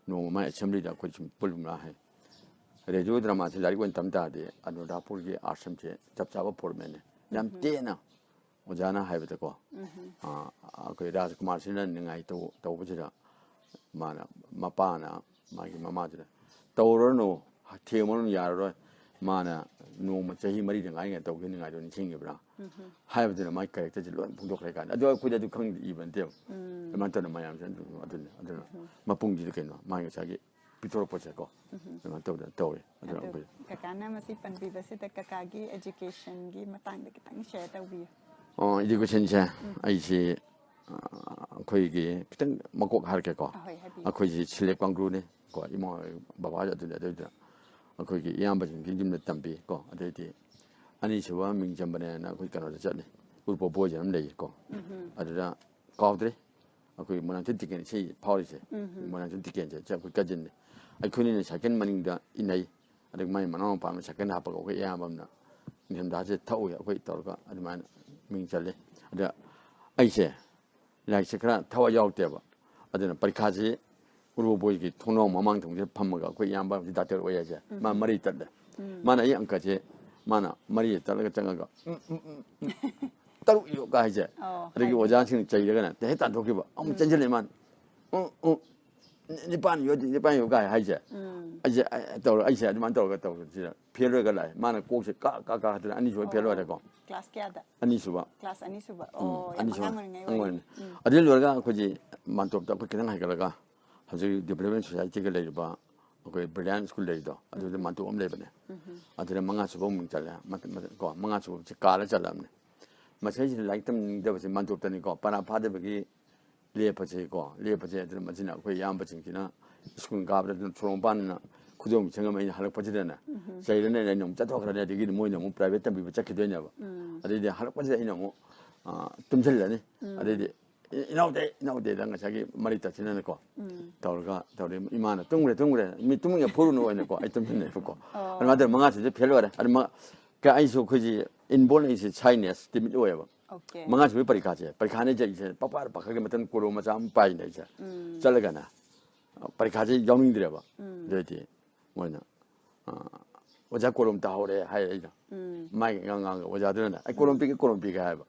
no ma assembly da ko chim pulmla hai rejo drama se lari ko tamta de anu da pulgi asham che chapchaba formene yam tena 오자나 하이버도 그 라스쿠마르 씨는 내가 또 보지라 마나 마빠나 마기 마마들 떠오르노 테모는 야로 마나 노마 제히 머리 등 아이가 또 그는 아주 챙겨버라 하이버들은 마이 캐릭터지 론 풍족해가 아주 고자도 큰 이벤트 만터는 마야면 아들 마풍지도 괜찮아 마이 자기 비토로 보자고 또 kakana masih panbibasi ta kakagi education gi matang de kitang share ta wi 이거 진짜 아이지 거기 비단 먹고 할게 거. 거기 실내 광고네. 거 이모 바바자들 되더라. 거기 이양바진 김김네 담비 거. 어디디 아니 저와 민점번에 나 거기 가서 졌네. 우리 보보지 내 거. 아들아 가오드래. 거기 뭐나 듣기는 시 파울이지. 뭐나 듣기는 저 거기까지네. 아 그니는 작은 만인다 이나이. 아들 많이 만나면 밤에 작은 하고 거기 이양밤나. 님 다시 타오야 거기 있다가 아니면 민절래. 아들 아이세. 라이스크라 타와 야옥대봐. 아들은 빨리가지. 우리 보이기 통로 마망 동네 밥 먹어. 그 양반 다 데려와야지. 머리 있던데. 만나 이 안까지. 만나 머리 있다가 장가가. 따로 이거 가야지. 그리고 오자신 저기가 대단 독이 봐. 아무 짠절이만. 니반 요가 하지. 이제 또 아이세 만 또 진짜 별로가 나. 만나 꼭지 까까까 하더니 아니 저 별로라고. class kiada 아니 수바. class ani suba 아니 수바. 어딜 놀가 거기 만톱다 그 그냥 하니까 아주 디벨롭먼트 소사이티가 레이바 그 브랜드 스쿨 레이도 아주 만톱 엄레버네 아들 망아 수고 문자래 맞고 망아 수고 가라 잘람네 마세지 라이트면 되버지 만톱다니 거 바나 파데버기 레퍼지고 레퍼지들 맞지나 그 양버진기나 스쿨 가버든 초롱반나 그좀 정말 하는 버지잖아. 저희는 좀 짜도 그러냐 되게 뭐 너무 프라이빗한 비비 찾게 되냐 봐. 아들이 하는 버지 이놈 좀 잘라네. 아들이 이나오대 당 자기 말이 다 지내는 거. 더가 이만아 둥그래 밑둥이가 보르는 거 있는 거. 좀 했네 그거. 얼마들 망아서 이제 별로래. 아니 그 아이소 그지 인볼레이스 차이니스 팀이 오야 봐. 오케이. 망아서 왜 빨리 가지. 빨리 가네 이제 빠빠를 박하게 맡은 고로 맞아 안 빠이네 이제. 잘라가나. 빨리 가지 영웅들이 봐. 저기 뭐냐 오자 꼬름 다오래 하여이다 마이 강강 오자들은 꼬름 삐게 해봐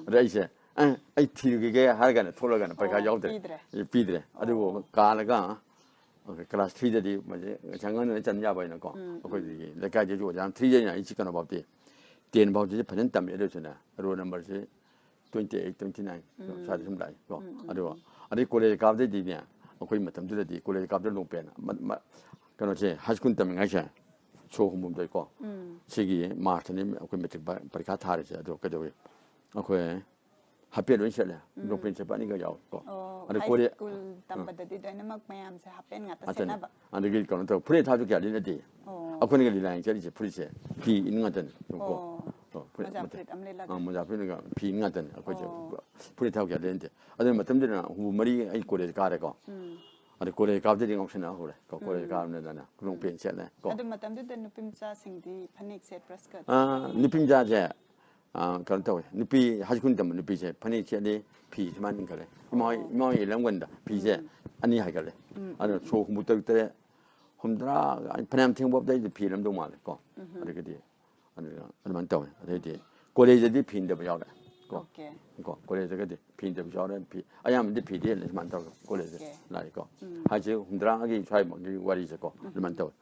그래 이제 아이 티르게 하가네 돌아가네 빨리 가야오들 비드래 아주 가라가 클래스 3들이 뭐지 장관은 전야 보이는 거 거기 내가 이제 오자 3년이나 이치거나 밥디 tiền bao nhiêu phần trăm vậy đó rồi number 28, 29 sao không lại có ở đây cô lấy cao đấy đi nè 거기 맞담 들어디 고래 갑들 농변 그렇지 하스군 때문에 가셔 초음음도 있고 시기 마트님 그 메트릭 바리카 타르지 또 그저 그 합변은 실래 농변 제반이가 야고 아니 고래 담바다디 다이나믹 매암세 합변 같다 세나바 아니 그 거는 또 프레 타주게 알리는데 아코니가 리라인 저리지 프리세 비 있는 거든 또 맞아 프레가 비 있는 거든 그저 프레 타주게 알리는데 아니 맞담 들으나 머리 이 고래 가래고 아니 고래 갑자기 없으나 그래 고래 가면은 그런 변체네 아들 맞담도 된 누핌자 생디 파닉 세 프레스카 누핌자제 그런 또 누비 하시군 때문에 누비제 파니치에 피지만 그래 뭐 이런건다 비제 아니 하길래 아니 저 공부도 때 혼자 그냥 생각보다 이제 비름도 많고 그렇게 아니 아니만 또 어디 고래제디 빈데 뭐야 오케이. 고래제가 빈데 뭐야 비 아야면 비디에 많다고 고래제 나이거 하지 혼자하게 좋아해 먹기 와리지고 그만 또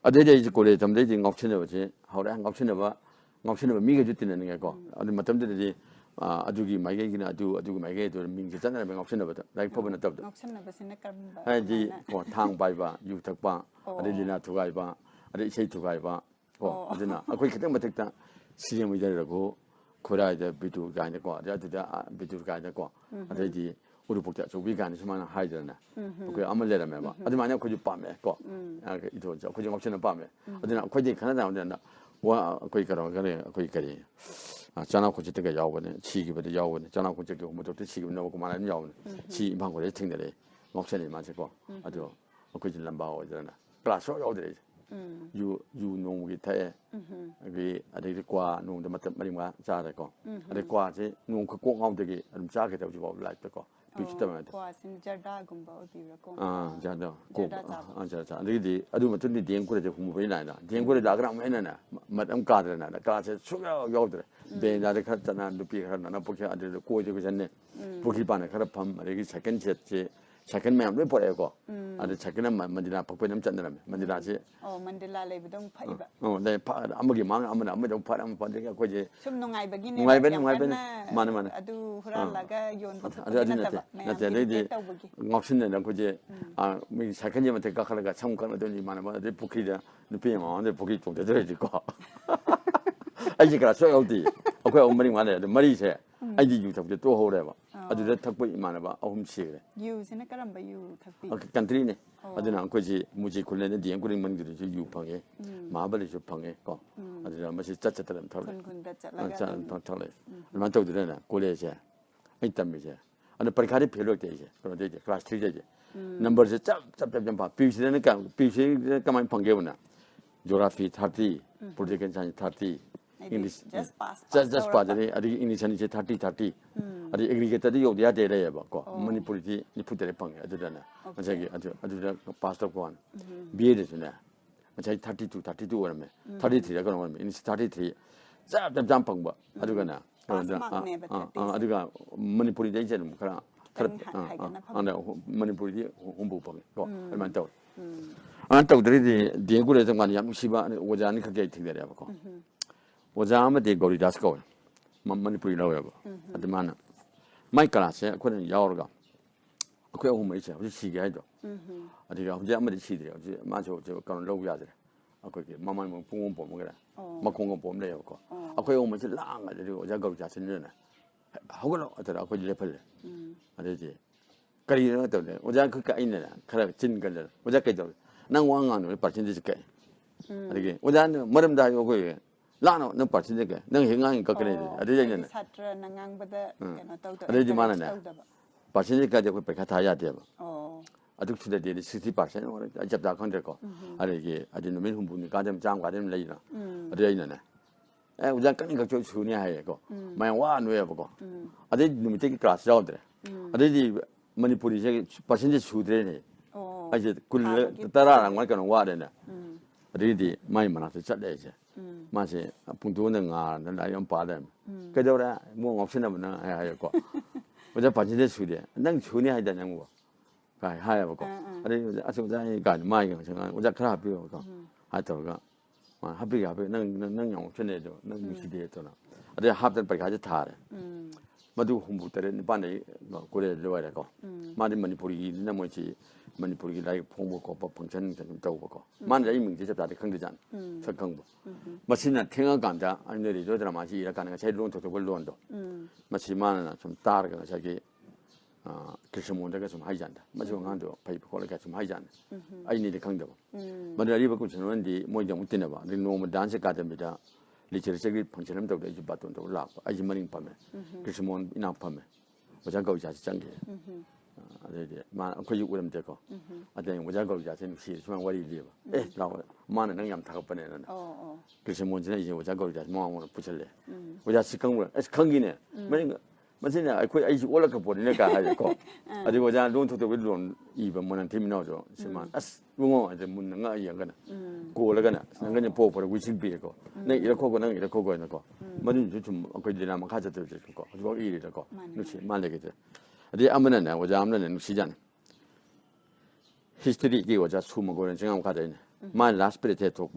어디에 이제 고래 점대 이제 옥천에 오지 하루에 한 옥천에 봐 옥천에 미게 주티는 게고 어디 맞점들이 아주기 마이게기나 아주기 마이게도 민기잖아요 옥천에 봐 라이프 버는 또 옥천에 버스는 깔바. 아지 탕 바이바 유탁바 아리리나 두가이바 아리 이세 두가이바 어디나 거기 그때 못했다 시험을 잘하고 고라이데 비두가 아니고 아자두다 비두가 아니고 아저지 우리 복자 저 위간에서만 하이잖아 그 아무래라면 봐 아주 많이 거기 밤에 거 이도 저 거기 없이는 밤에 어디나 거기 가나다 온다 와 거기 가라 그래 거기까지 전화 고치 때가 야오거든 치기부터 야오거든 전화 고치 그 뭐도 치기 나오고 많은 야오는 치 방고에 팅들에 목선이 맞고 아주 거기 넘바오 오잖아 클래스 오더래 유 농기 타에 그 아들 과 농도 맞다 말이야 자라고 아들 과지 농 그꼭 가운데기 좀 자게 되고 뭐 라이트고 비슷하면 과 신자다 공부 어디라고. 자다 자자 근데 아주 맞던데 대행고래 공부 나이나 대행고래 나그랑 매나나 맞음 가드나 가서 수가 요들 배나를 갔잖아 누비 하나 보게 아들 고지고 전에 보기 반에 가라 밤 이렇게 second jet second man 왜 보래고 아들 second man 만디나 박배 넘잖아 만디나지 만딜라 레비동 파이바. 네 아무리 망 아무도 파람 반대가 거기 좀 농아이버기네. 많아 아두 후랄라가 연도. 나한테 레디 옥신네 거기 미 second이면 될까 하다가 참관하더니 많아 봐 부키다 누비에 마는데 부키 좀 되더라지고 아직 그래서 어디 그 엄마리 말해 머리세 아직 유tab도 또 호래 봐 아주 탁보 많아 봐 엄치 그래 유스는 그런 유 탁비. 컨트리네 아주나 거기 무지 굴레는 디엔구링 만들이 주 유팡에 마블이 주 방에 거 아주나 맛이 짜짜처럼 털 군군다 잘라가. 털래 만도 되나 고래제 있다면서 아니 పరికారి 별로 때 이제 그런데 이제 클래스 3 이제 넘버 짭짭짭 봐 비시니까 비시 가만 방개우나 geography 30 political science 30 English just pass 아니 English 이제 30 아니 aggregated 요디야 되래 봐고 머니푸리 니푸들의 방에 아들잖아 저기 아주 pass up 건 BA잖아 저기 32 오라면 33가 그러면 English 33 짭짭 방법 아주가나 아주가 머니푸리 되잖아 그런 머니푸리 홍보방 거 얼마 더 안타우들이 대구에 정말 양시바 오자니 그게 되더라 봐고 오자면 대고리 다스고 머니푸리 나와요 아드만 마이크라세 그는 야오르가 그 오면 이제 우리 시기에도 어디가 혼자 아무리 시대요 이제 맞아 저 그런 로그야들 그게 마마는 공원 보면 그래 막 공원 보면 돼요 그 아그 오면 이제 랑 가지고 오자 거기 자신은 하고는 어더라 그 레벨 아니지 그리는 어떤데 오자 그까 있네 그래 진걸 오자 깨도 난 왕안을 빠진지게 아니게 오자는 머름다 요거 라노 너 빠진지게 너 행강이 그래 아니잖아 사트라 나강보다 그나 떠도 아니지만은 빠진지까지 그 백화 다 해야 돼요 아직 수대들이 60% 오늘 잡다 컨들고 아니 이게 아주 너무 흥분이 가점 장 가점 레이나 어디에 있네 우장 깡이 각종 수니 하고 마냥 와 놓여 보고 아들 놈이 되게 클래스 자원들 아들이 머니푸리 제 빠진지 수들네 아직 굴 따라랑 말거는 와래네 아들이 많이 많아서 쳤대 이제 마치 풍도는 나 연파래 그저라 뭐 없으면 하고 어제 빠진지 수리 난 수니 하잖아 뭐 하야 보고 아니 아주 자기가 많이 가 어제 그라 비고 하더가 합비가 합비 능 용천에도 능 시대에도나 아니 합들 빨리 타래 마두 홍보 때는 반에 고래 로야고 마디 머니푸리 나머지 머니푸리 라이 홍보고 펑션 좀 떠고 보고 만에 이민지 접다데 강대잖아 석강부 마치나 태강간다 아니들이 저 드라마시 이렇게 하는 거 제일 좋은 도덕을 논도 마치만은 좀 따라가 자기 그래서 뭔가 좀 하이잔다 마지막 한도 파이프 콜레가 좀 하이잔 아이니데 강다고 먼저 리버고 저는디 뭐 이제 못 되나 봐 너무 단체 가됩니다 리처리처기 펑션을 더 이제 받던도 올라고 아이 머닝 밤에 그래서 뭐 이나 밤에 어장 거기 자지 장게 아데 마 거기 우름 되고 아데 모자 거기 자신 시 수만 월이 리바 에 나와 마는 능염 타고버네는 그래서 뭔지는 이제 모자 거기 자신 뭐하고 붙일래 모자 시坑을 시坑기네 뭐는 맞으냐 거기 아이 올라가 버리니까 하고 아데 모자 론토도 론 이번 뭐는 팀이나죠 시만 아스 롱어 이제 문능아 이양가나 고라가나 상간이 보고 위식 비고 내 이렇게 하고 는 이렇게 하고 있는 거 뭐는 좀 거기나 막 가져도 되고 그거 일이라고 그렇지 말레게 돼 어디 아무나 오자 아무나 시잖아 히스토리 이게 오자 수모 거는 정함 가져 있네 말 라스피리테 톡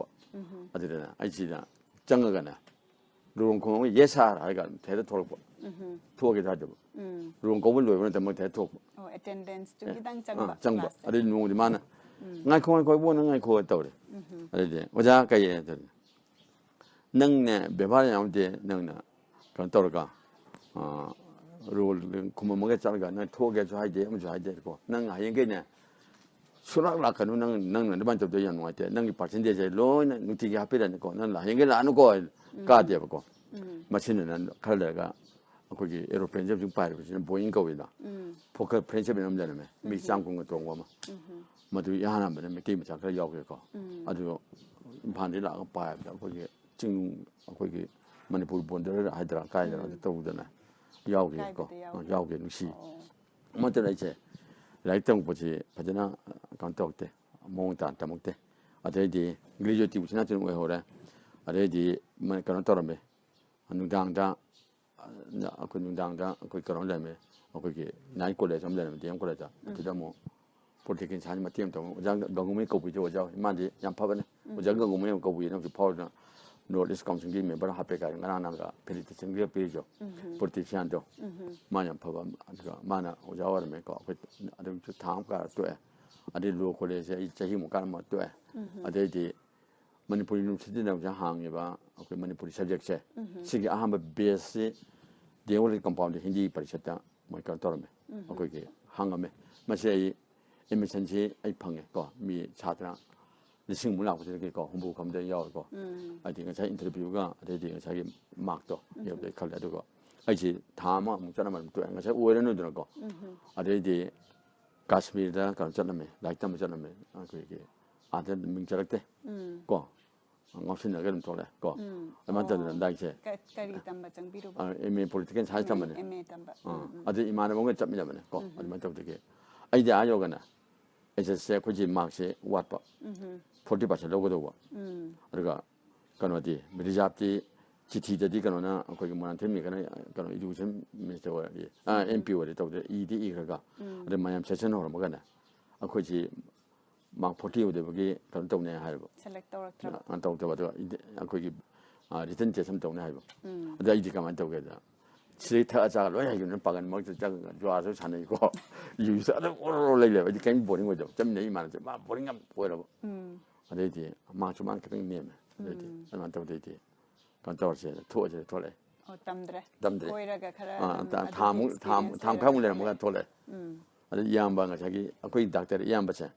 어디나 아이지나 정거가나 롱콩 예사라 이거 대대 톡 투어게 하죠 롱 거물 로는 때문에 대톡 attendance 좀 기당 장바 장바 어디 농이 많아 ngay không có buôn ngay không tàu đấy, đấy, bây giờ cái gì đấy, nâng nè, bé ba nhau thì nâng nè, còn tàu cả, rồi cũng một cái chỗ cái nó thua cái chỗ hay đấy, một chỗ hay đấy có, nâng hay cái nè, số lượng cái nó nâng là ban đầu tôi nhận ngoài thế, nâng cái percentage lối nè, nút cái happy là có, nâng là hay cái là nó có, cả đấy có, mà xin là khai là cái, 거기 에어플레인 좀 봐요. 지금 보잉 거기다. 포커 프렌치에 넘잖아요. 미상 공부 동 거만. 뭐도 하나 면 게임 잡고 여기고. 아주 반대라 봐야 돼. 거기 지금 거기 머니푸르 본데를 하더라. 가야잖아. 또 오잖아. 여기고. 여기 시. 뭐들 이제 라이팅 보지 받으나 간도 때. 몽다 담을 때. 아데디 그리조티 지나치는 거 해오래. 아데디 뭐 그런 떨어매. 안당다 aku nundang dah aku kerana lama aku ke naik kolej sama lama tiang kolej dah tidak mau politik ini hanya tiang tahu jangan ganggu kau puji wajah mandi yang apa ni jangan ganggu kau puji nampak power na notice kamu sendiri member HP kan orang nangga politik sendiri puji politik yang tu mana yang apa mana wajah orang mereka aku ada tu thang kah tu ada luar kolej jadi mukan mah tu ada di Manipur University na wajah hang ya ba aku Manipur subject saya segi aham base dia oleh compound Hindi parishata mereka torme aku ke hangame masih emergency ai pange ko mi chatra lising mula aku jadi ko humbu kamde yau ko ada yang saya interview ga ada yang saya mark to ya boleh kalau ada ko aje thama mungkin nama tu yang saya uore nu dulu ko ada di Kashmir dah kalau cakap nama like tamu cakap nama aku ke ada mingcak te ko ngopsin na ganun tole ko amanta na dai che kari tamba jang biru eme politiken sai tamane eme tamba adi imana bonga chapmi jamane ko adi man tabde ke ai da ayo gana ese se ko ji mark se wat pa 40% logo do wa adga kanodi mirijapti chithi de di kanona ko ki man themi kana kano education minister wa MP wa de tawde EDE ga adi mayam session ho ma gana ako ji 막 포티오 되게 그런 동네 하고 셀렉터 트럭 안 떠도 거기 리턴 제삼 동네 하고 근데 이디가만 떠게다 시레타 자가 로야 이거는 빠간 먹자 자가 좋아서 자는 이거 유사도 오르래래 이제 게임 보는 거죠 좀 내이 많은데 막 보는 거 보여라 근데 이제 막 좀만 그런 내면 이제 안 떠도 간 떠서 토어져 토래 담드레 거이라가 가라 담kam을 내는 뭐가 토래 아니 양반가 자기 거기 닥터 양반체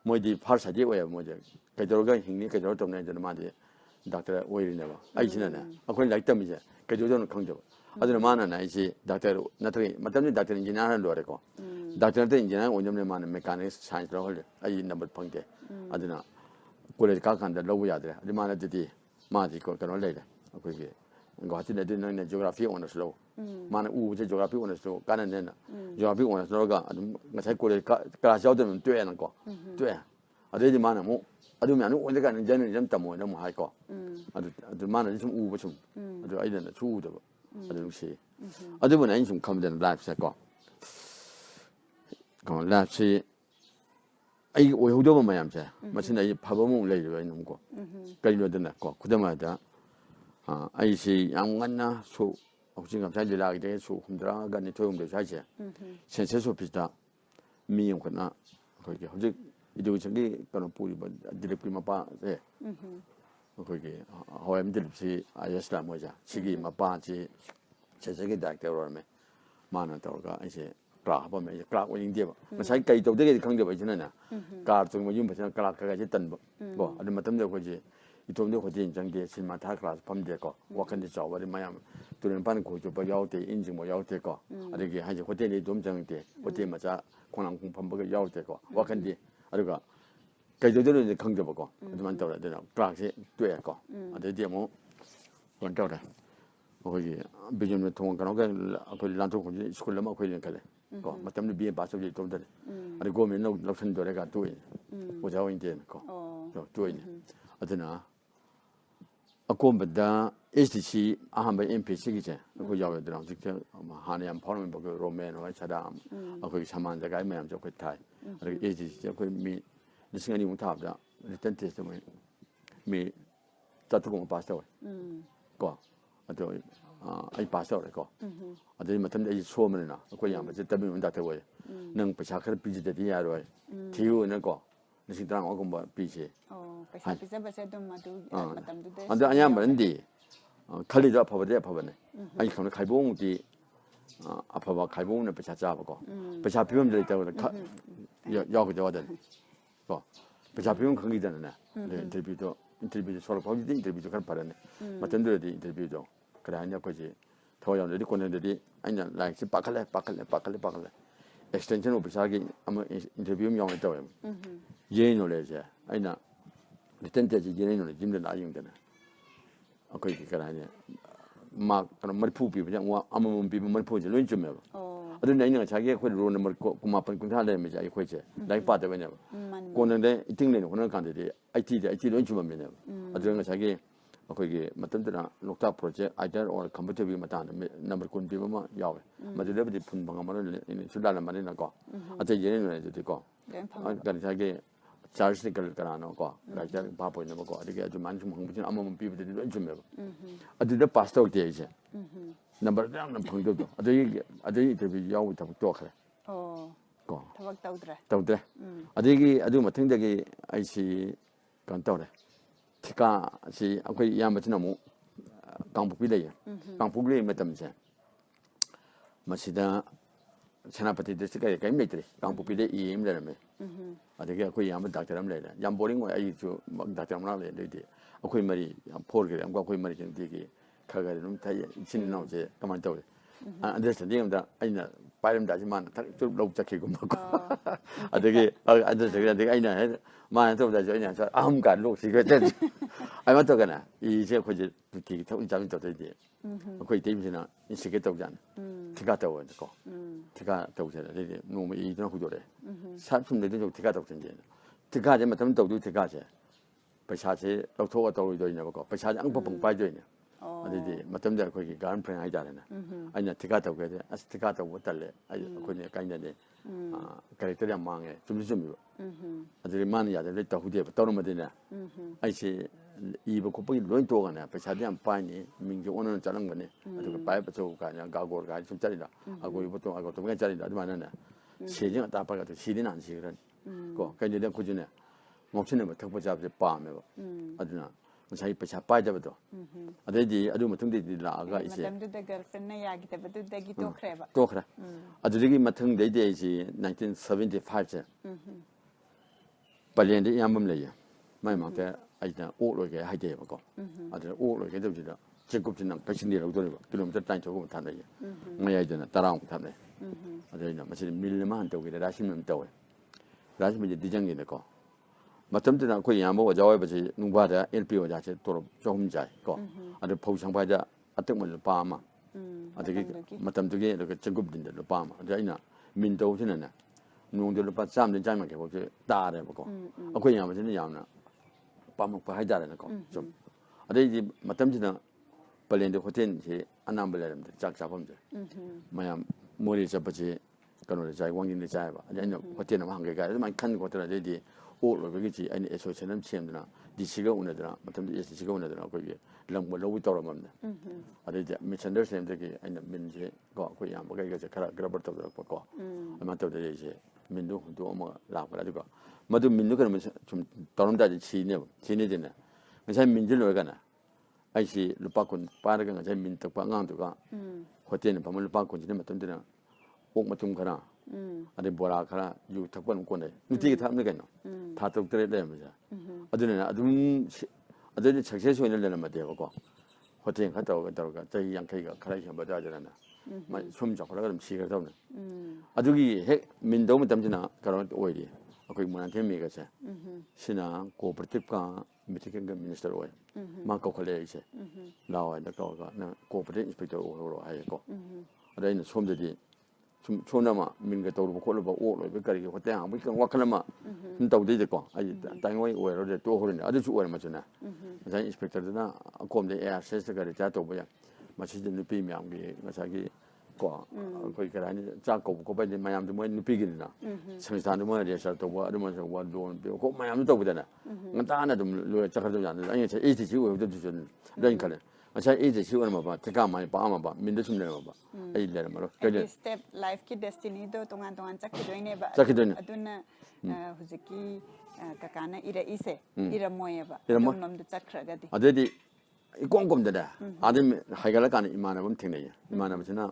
뭐지 팔사지 왜 뭐지 그저가 힘이 그저 동네 저 말이 닥터 오일이네 봐 아이지네 아그 라이트미지 그저는 강조 아들 많아나 이제 닥터 나트리 맞다니 닥터 인지나는 거래고 닥터한테 인지나 원점에 많은 메카닉스 사이언스로 헐 아이 넘버 펑게 아들나 고래 각한데 넣어야 돼 아들 많아지디 마지 그런 레래 그게 Gawati ada nang geografi onas lo, mana je geografi onas lo, kanan nena geografi onas lo ga, ngasai kore kelas jauh tu tuai nang ko, tuai, ada di mana mu, ada mana orang kan jangan jam tamu jam hai ko, ada mana ni semua macam, ada ada na cu tu, ada nusi, ada mana ni semua kamu dan live saya ko, kalau live si, ai我好多嘛样子，macam ni papamu lagi tu ni ko, kalau ada na ko, kuda mana 아이시 양간나 수 혹시 감사히 연락이 돼 수 힘들어가 니 도움도 사실 센세소 비슷다 미용거나 거기 혹시 이도 저기 그런 뿌리 뭐 디렉비 마파 예 거기 호엠 디렉시 아이스라 뭐자 시기 마파지 제적이 닥터로면 많은 더가 이제 클락 보면 이제 클락 원인 돼 봐. 사실 cây đầu 되게 강조 보이잖아. 가르쳐 뭐 윤부터 클락까지 뜬 뭐. 뭐 아니 맞던데 거기 이동네 호텔 장대 신마 타 클래스 밤되고 와칸데 자와리 마야 또는 반 고조바 야오데 인증 뭐 야오데고 아르게 하지 호텔에 dom장대 호텔 맞아 공항 공판버가 야오데고 와칸데 아르가 가이저들은 이제 강조보고 그만 떠라 되나 클래스 되고 아데 뭐 원더라 거기 비전을 통한 거가 그 란토 공지 스쿨에 막 거기 가래 거 맞다면 비에 봐서지 좀 더. 아니 고면 럭선 도래가 또 오자고 이제 거. 또 이제 어떠나 아콤보다 STC 아한바 MPC기제 그 야외들랑 직접 하나양 포럼 보고 로맨과 차다 거기 사만자가 매ям 저 그타 그리고 STC 그미 리싱이 못하다 리턴 테스트 미 자투공 봤어 거 아또 ai pasau le ko ade matam de so mena ko yam ba tabi mun da te we nang pa cha khar pi de de ya ro thiu ne ko ni sin tang ko ba pi che pa sa ba se dum ma du matam du de ande anya ba ndi khali da pha ba de pha ba ne ai kham khai bong di apha ba khai bong ne pa cha cha ba ko pa cha pi mum de te ya ko de ko pa cha pi mum khang gi de ne interview so ro di interview kan pa ne matam de interview do 그러냐 거지 더연들이 권해들이 아니야 라이크 빠칼레 extension 오피스하기 아마 인터뷰 용에 떠요 예노래제 아니나 리텐테지 예노래 짐들 나용되네 거기 그러냐 막 그런 말 푸비 그냥 와 아무문 비비 말 푸지 런좀해 어떤 내가 자기의 그 로 넘버 고마쁜 군사래 메자 이 거지 라이크 빠데 왜냐 고는데 이팅내는 그런 간들이 IT 런 좀면 어떤 자기 거기 맞던데나 녹타 프로젝트 아이디어 or competitive 맞다는 넘버 군 비면 야we 맞으려버지 분방하면은 술라는 말이 나고 아저 얘네는 이제 되고 그러니까 자기 자르스니까 그러나 거 라이자 바보 있는 거고 이게 아주 많이 좀 홍보진 아무만 비비들이 좀 해요 아들도 파스타 때 이제 넘버랑 방도도 아들이 되게 야우 또 그래 거 타박 따우더래 아들이 아주 못행되게 아이시 간다래 티가 시 아그 야마치나 뭐 강북비래 강북비래 맞담세 마시다 천하파티 디스트릭에 가 메트리 강북비래 이임래매 아데게 그 야마 닥터람래래 ям보링 거 아이 저 닥터람라래 되게 아그 말이 포르게 암과 그 말이 되게 가가리 좀 타이 친 나오제 가만 떠 안데스딩다 아이나 빠름다지만 좀 럭작히고 먹고 아데게 아데게 내가 아이나 마에 또다 저냐 저 아무간 록시가 저 아마 또가나 이제 거기 부티 통 잡이 또 되지 거기 데미지나 인식이 또잖아 티가 또 거 티가 또잖아 되게 너무 이전 구조래 상품들도 좀 티가 또든지 티가 좀 좀 또도 티가지ประชาชน 럭토가 또 있냐 거ประชาชน 앙법봉 빠져있냐 어디지 맞던데 거기 가는 프랭 하잖아 아니야 티가 또 그래 티가 또 못달래 아니 거기 가는데 캐릭터야 망해 좀 아들이 많이 야들 또 후디에 떠오르면 되냐 아이시 이거 고법이 런도가네ประชาชน 빠니 민주 오늘은 자는 거네 아주 바이버서 가냐 가고가 좀 짜리다 하고 이것도 하고 또 그냥 짜리다 아주 많네 세정 다 빠가도 시린 안 시그런 거 그냥 고준에 목치는 뭐 특보 잡지 빠면 아주나 자기ประชา 빠져도 아들이 아주 못통들이 나가 이제 마담도 girlfriend 야기 때부터 되기 또 그래 봐 또 그래 아들이 맡은 데이지 1975제 발렌데 양범래야 마이마게 아이다 오로게 하게 하고 아들 오로게 되지다 제급진랑 백신이라고 돌려 킬로미터 단위 조금 타네 뭐야 이제는 따라온 타네 아들이나 마치 밀만 또 그래 라시면 또 라시면 이제 디장이 되고 맞점들은 그 양보가 저와버지 농바다 LPO 자체 또 조금 잘 거. 아들 포장바자 어떤 바마. 아들이 맞점들이 이렇게 전급된데 바마. 아들이나 민도시는 농들로 바 잠든 잠만 게 보지 다래 보고. 그 양보는 양나. 바마 파하자는 거. 좀. 아들이 맞점들은 발렌데 호텔이 안남벌레인데 작작범들. 뭐야 머리 잡지 그거를 잘 왕인데 잘 봐. 아니 호텔은 한 개가 많이 큰 것들이 오로 그게지 아니 에소처럼 치엠드나 디시가 오늘들아 맞다면 예시가 오늘들아 거기 랑뭐 로우 떨어먹는다 아니 이제 미천더스님들이 아니 민지 거기 양보가 이거 그라 그라버터 그렇고 아마도 이제 민도도 뭐 라고라고 모두 민도 그러면 좀 떨어진다지 지내지네 그래서 민지로 가나 아이시 루파군 빠르가 제 민덕 방강도가 호텔은 밤을 루파군 지내 맞던데나 꼭 맞좀 가나 아니 뭐라 가라 유 덕번 권에 누티게 탐는 게노 다 똑들에 되면서 어디는 ꯑꯗꯨꯗꯤ ꯁꯛꯁꯦꯁ ꯑꯣꯏꯅ ꯂꯩꯔꯝꯃꯗꯦꯕꯀꯣ ꯍꯣꯇꯦꯜ ꯈꯔ ꯇꯧꯔꯒ ꯆꯍꯤ 50ꯒ ꯈꯔ ꯍꯦꯟꯕ ꯑꯗꯨꯋꯥꯏꯗꯅ ꯁꯨꯝ ꯆꯥꯎꯈꯠꯂꯒ ꯑꯗꯨꯝ ꯁꯤꯈ꯭ꯔꯗꯧꯅꯦ ꯑꯗꯨꯒꯤ ꯍꯦꯛ ꯃꯤꯟ ꯇꯧꯕ ꯃꯇꯝꯁꯤꯅ ꯀꯩꯅꯣ ꯑꯣꯏꯔꯤ ꯑꯩꯈꯣꯏ ꯃꯣꯏꯔꯥꯡꯊꯦꯝ ꯃꯦꯒꯁꯦ ꯁꯤꯅ ꯀꯣꯑꯣꯄꯔꯦꯇꯤꯞꯀ ꯃꯤꯇꯤꯀꯦꯜꯒ ꯃꯤꯅꯤꯁꯇꯔ ꯑꯣꯏ ꯃꯥ ꯀꯧꯈꯠꯂꯛꯑꯦ ꯑꯩꯁꯦ ꯂꯥꯛꯑꯣ ꯍꯥꯏꯗ ꯀꯧꯔꯒ ꯅꯪ ꯀꯣꯑꯣꯄꯔꯦꯇꯤꯞ ꯏꯟꯁꯄꯦꯛꯇꯔ ꯑꯣꯏꯍꯧꯔꯣ ꯍꯥꯏꯌꯦꯀꯣ ꯑꯗ ꯑꯩꯅ ꯁꯣꯝꯗꯗꯤ ꯁꯣꯝꯗ ꯑꯃ ꯃꯤꯟꯒ ꯇꯧꯔꯨꯕ ꯈꯣꯠꯂꯨꯕ ꯑꯣꯛ ꯂꯣꯏꯕ ꯀꯔꯤꯒꯤ ꯍꯣꯇꯦꯜ ꯍꯥꯡꯕꯒꯤ ꯈꯤꯇꯪ ꯋꯥꯈꯜ ꯑꯃ ꯁꯨꯝ ꯇꯧꯗꯣꯏꯗꯀꯣ ꯑꯩ ꯇꯥꯏꯉꯣꯏ ꯑꯣꯏꯔꯣꯗꯤ ꯇꯣꯛꯍꯧꯔꯤꯅꯦ ꯑꯗꯨꯁꯨ ꯑꯣꯏꯔꯝꯃꯁꯨꯅꯦ ꯉꯁꯥꯏ ꯏꯟꯁꯄꯦꯛꯇꯔꯗꯨꯅ ꯑꯀꯣꯝꯗ ꯑꯦꯌꯥꯔ ꯁꯦꯁꯇꯒ ꯔꯤꯇꯥꯌꯔ ꯇꯧꯕ ꯌꯥꯏ ꯃꯁꯤꯗ ꯅꯨꯄꯤ ꯃꯌꯥꯝꯒꯤ ꯉꯁꯥꯏꯒꯤ ꯀꯣ ꯑꯩꯈꯣꯏ ꯀꯔꯤ ꯍꯥꯏꯅꯤ ꯆꯥꯛ ꯀꯧꯕ ꯈꯣꯠꯄ ꯍꯥꯏꯗꯤ ꯃꯌꯥꯝꯗꯨ ꯃꯣꯏ ꯅꯨꯄꯤꯒꯤꯅꯤꯅ ꯁꯪꯁꯊꯥꯟꯗꯨ ꯃꯣꯏꯅ ꯔꯦꯖꯤꯁꯇꯔ ꯇꯧꯕ ꯑꯗꯨꯃꯥꯏꯅ ꯇꯧꯕ ꯂꯣꯟ ꯄꯤꯕ ꯈꯣꯠ ꯃꯌꯥꯝꯗꯨ ꯇꯧꯕꯗꯅꯦ ꯉꯟꯇꯥꯅ ꯑꯗꯨꯝ ꯂꯣꯏ ꯆꯠꯈ꯭ꯔꯗꯧ ꯌꯥꯅꯤ ꯑꯩ ꯉꯁꯥꯏ ꯑꯦꯁ ꯗꯤ ꯁꯤ ꯑꯣꯏꯍꯧꯗꯕꯗꯨꯁꯨ ꯑꯗꯨ ꯑꯩꯅ ꯈꯜꯂꯦ ꯉꯁꯥꯏ ꯑꯦꯁ ꯗꯤ ꯁꯤ ꯑꯣꯏꯔꯝꯃꯕ ꯊꯤꯀꯥ ꯃꯥꯏ ꯄꯥꯛꯑꯝꯃꯕ ꯃꯤꯟꯗ ꯁꯨꯝ ꯂꯩꯔꯝꯃꯕ ꯑꯩ ꯂꯩꯔꯝꯃꯔꯣꯏ ꯍꯥꯏꯗꯤ ꯁ꯭ꯇꯦꯞ ꯂꯥꯏꯐꯀꯤ ꯗꯦꯁꯇꯤꯅꯤꯗꯣ ꯇꯣꯉꯥꯟ ꯇꯣꯉꯥꯟ ꯆꯠꯈꯤꯗꯣꯏꯅꯦꯕ ꯆꯠꯈꯤꯗꯣꯏꯅꯦ ꯑꯗꯨꯅ ꯍꯧꯖꯤꯛꯀꯤ ꯀꯀꯥꯅ ꯏꯔꯛꯏꯁꯦ ꯏꯔꯝꯃꯣꯏꯑꯕ ꯏꯔꯝꯃꯣꯏ ꯑꯗꯣꯝꯂꯣꯝꯗ ꯆꯠꯈ꯭ꯔꯒꯗꯤ ꯑꯗꯩꯗꯤ ꯏꯀꯣꯝ ꯀꯣꯝꯗꯅꯦ ꯑꯗꯨꯝ ꯍꯥꯏꯒꯠꯂꯀꯥꯟꯗ ꯏꯃꯥꯟꯅꯕ ꯑꯃ ꯊꯦꯡꯅꯩꯌꯦ ꯏꯃꯥꯟꯅꯕꯁꯤꯅ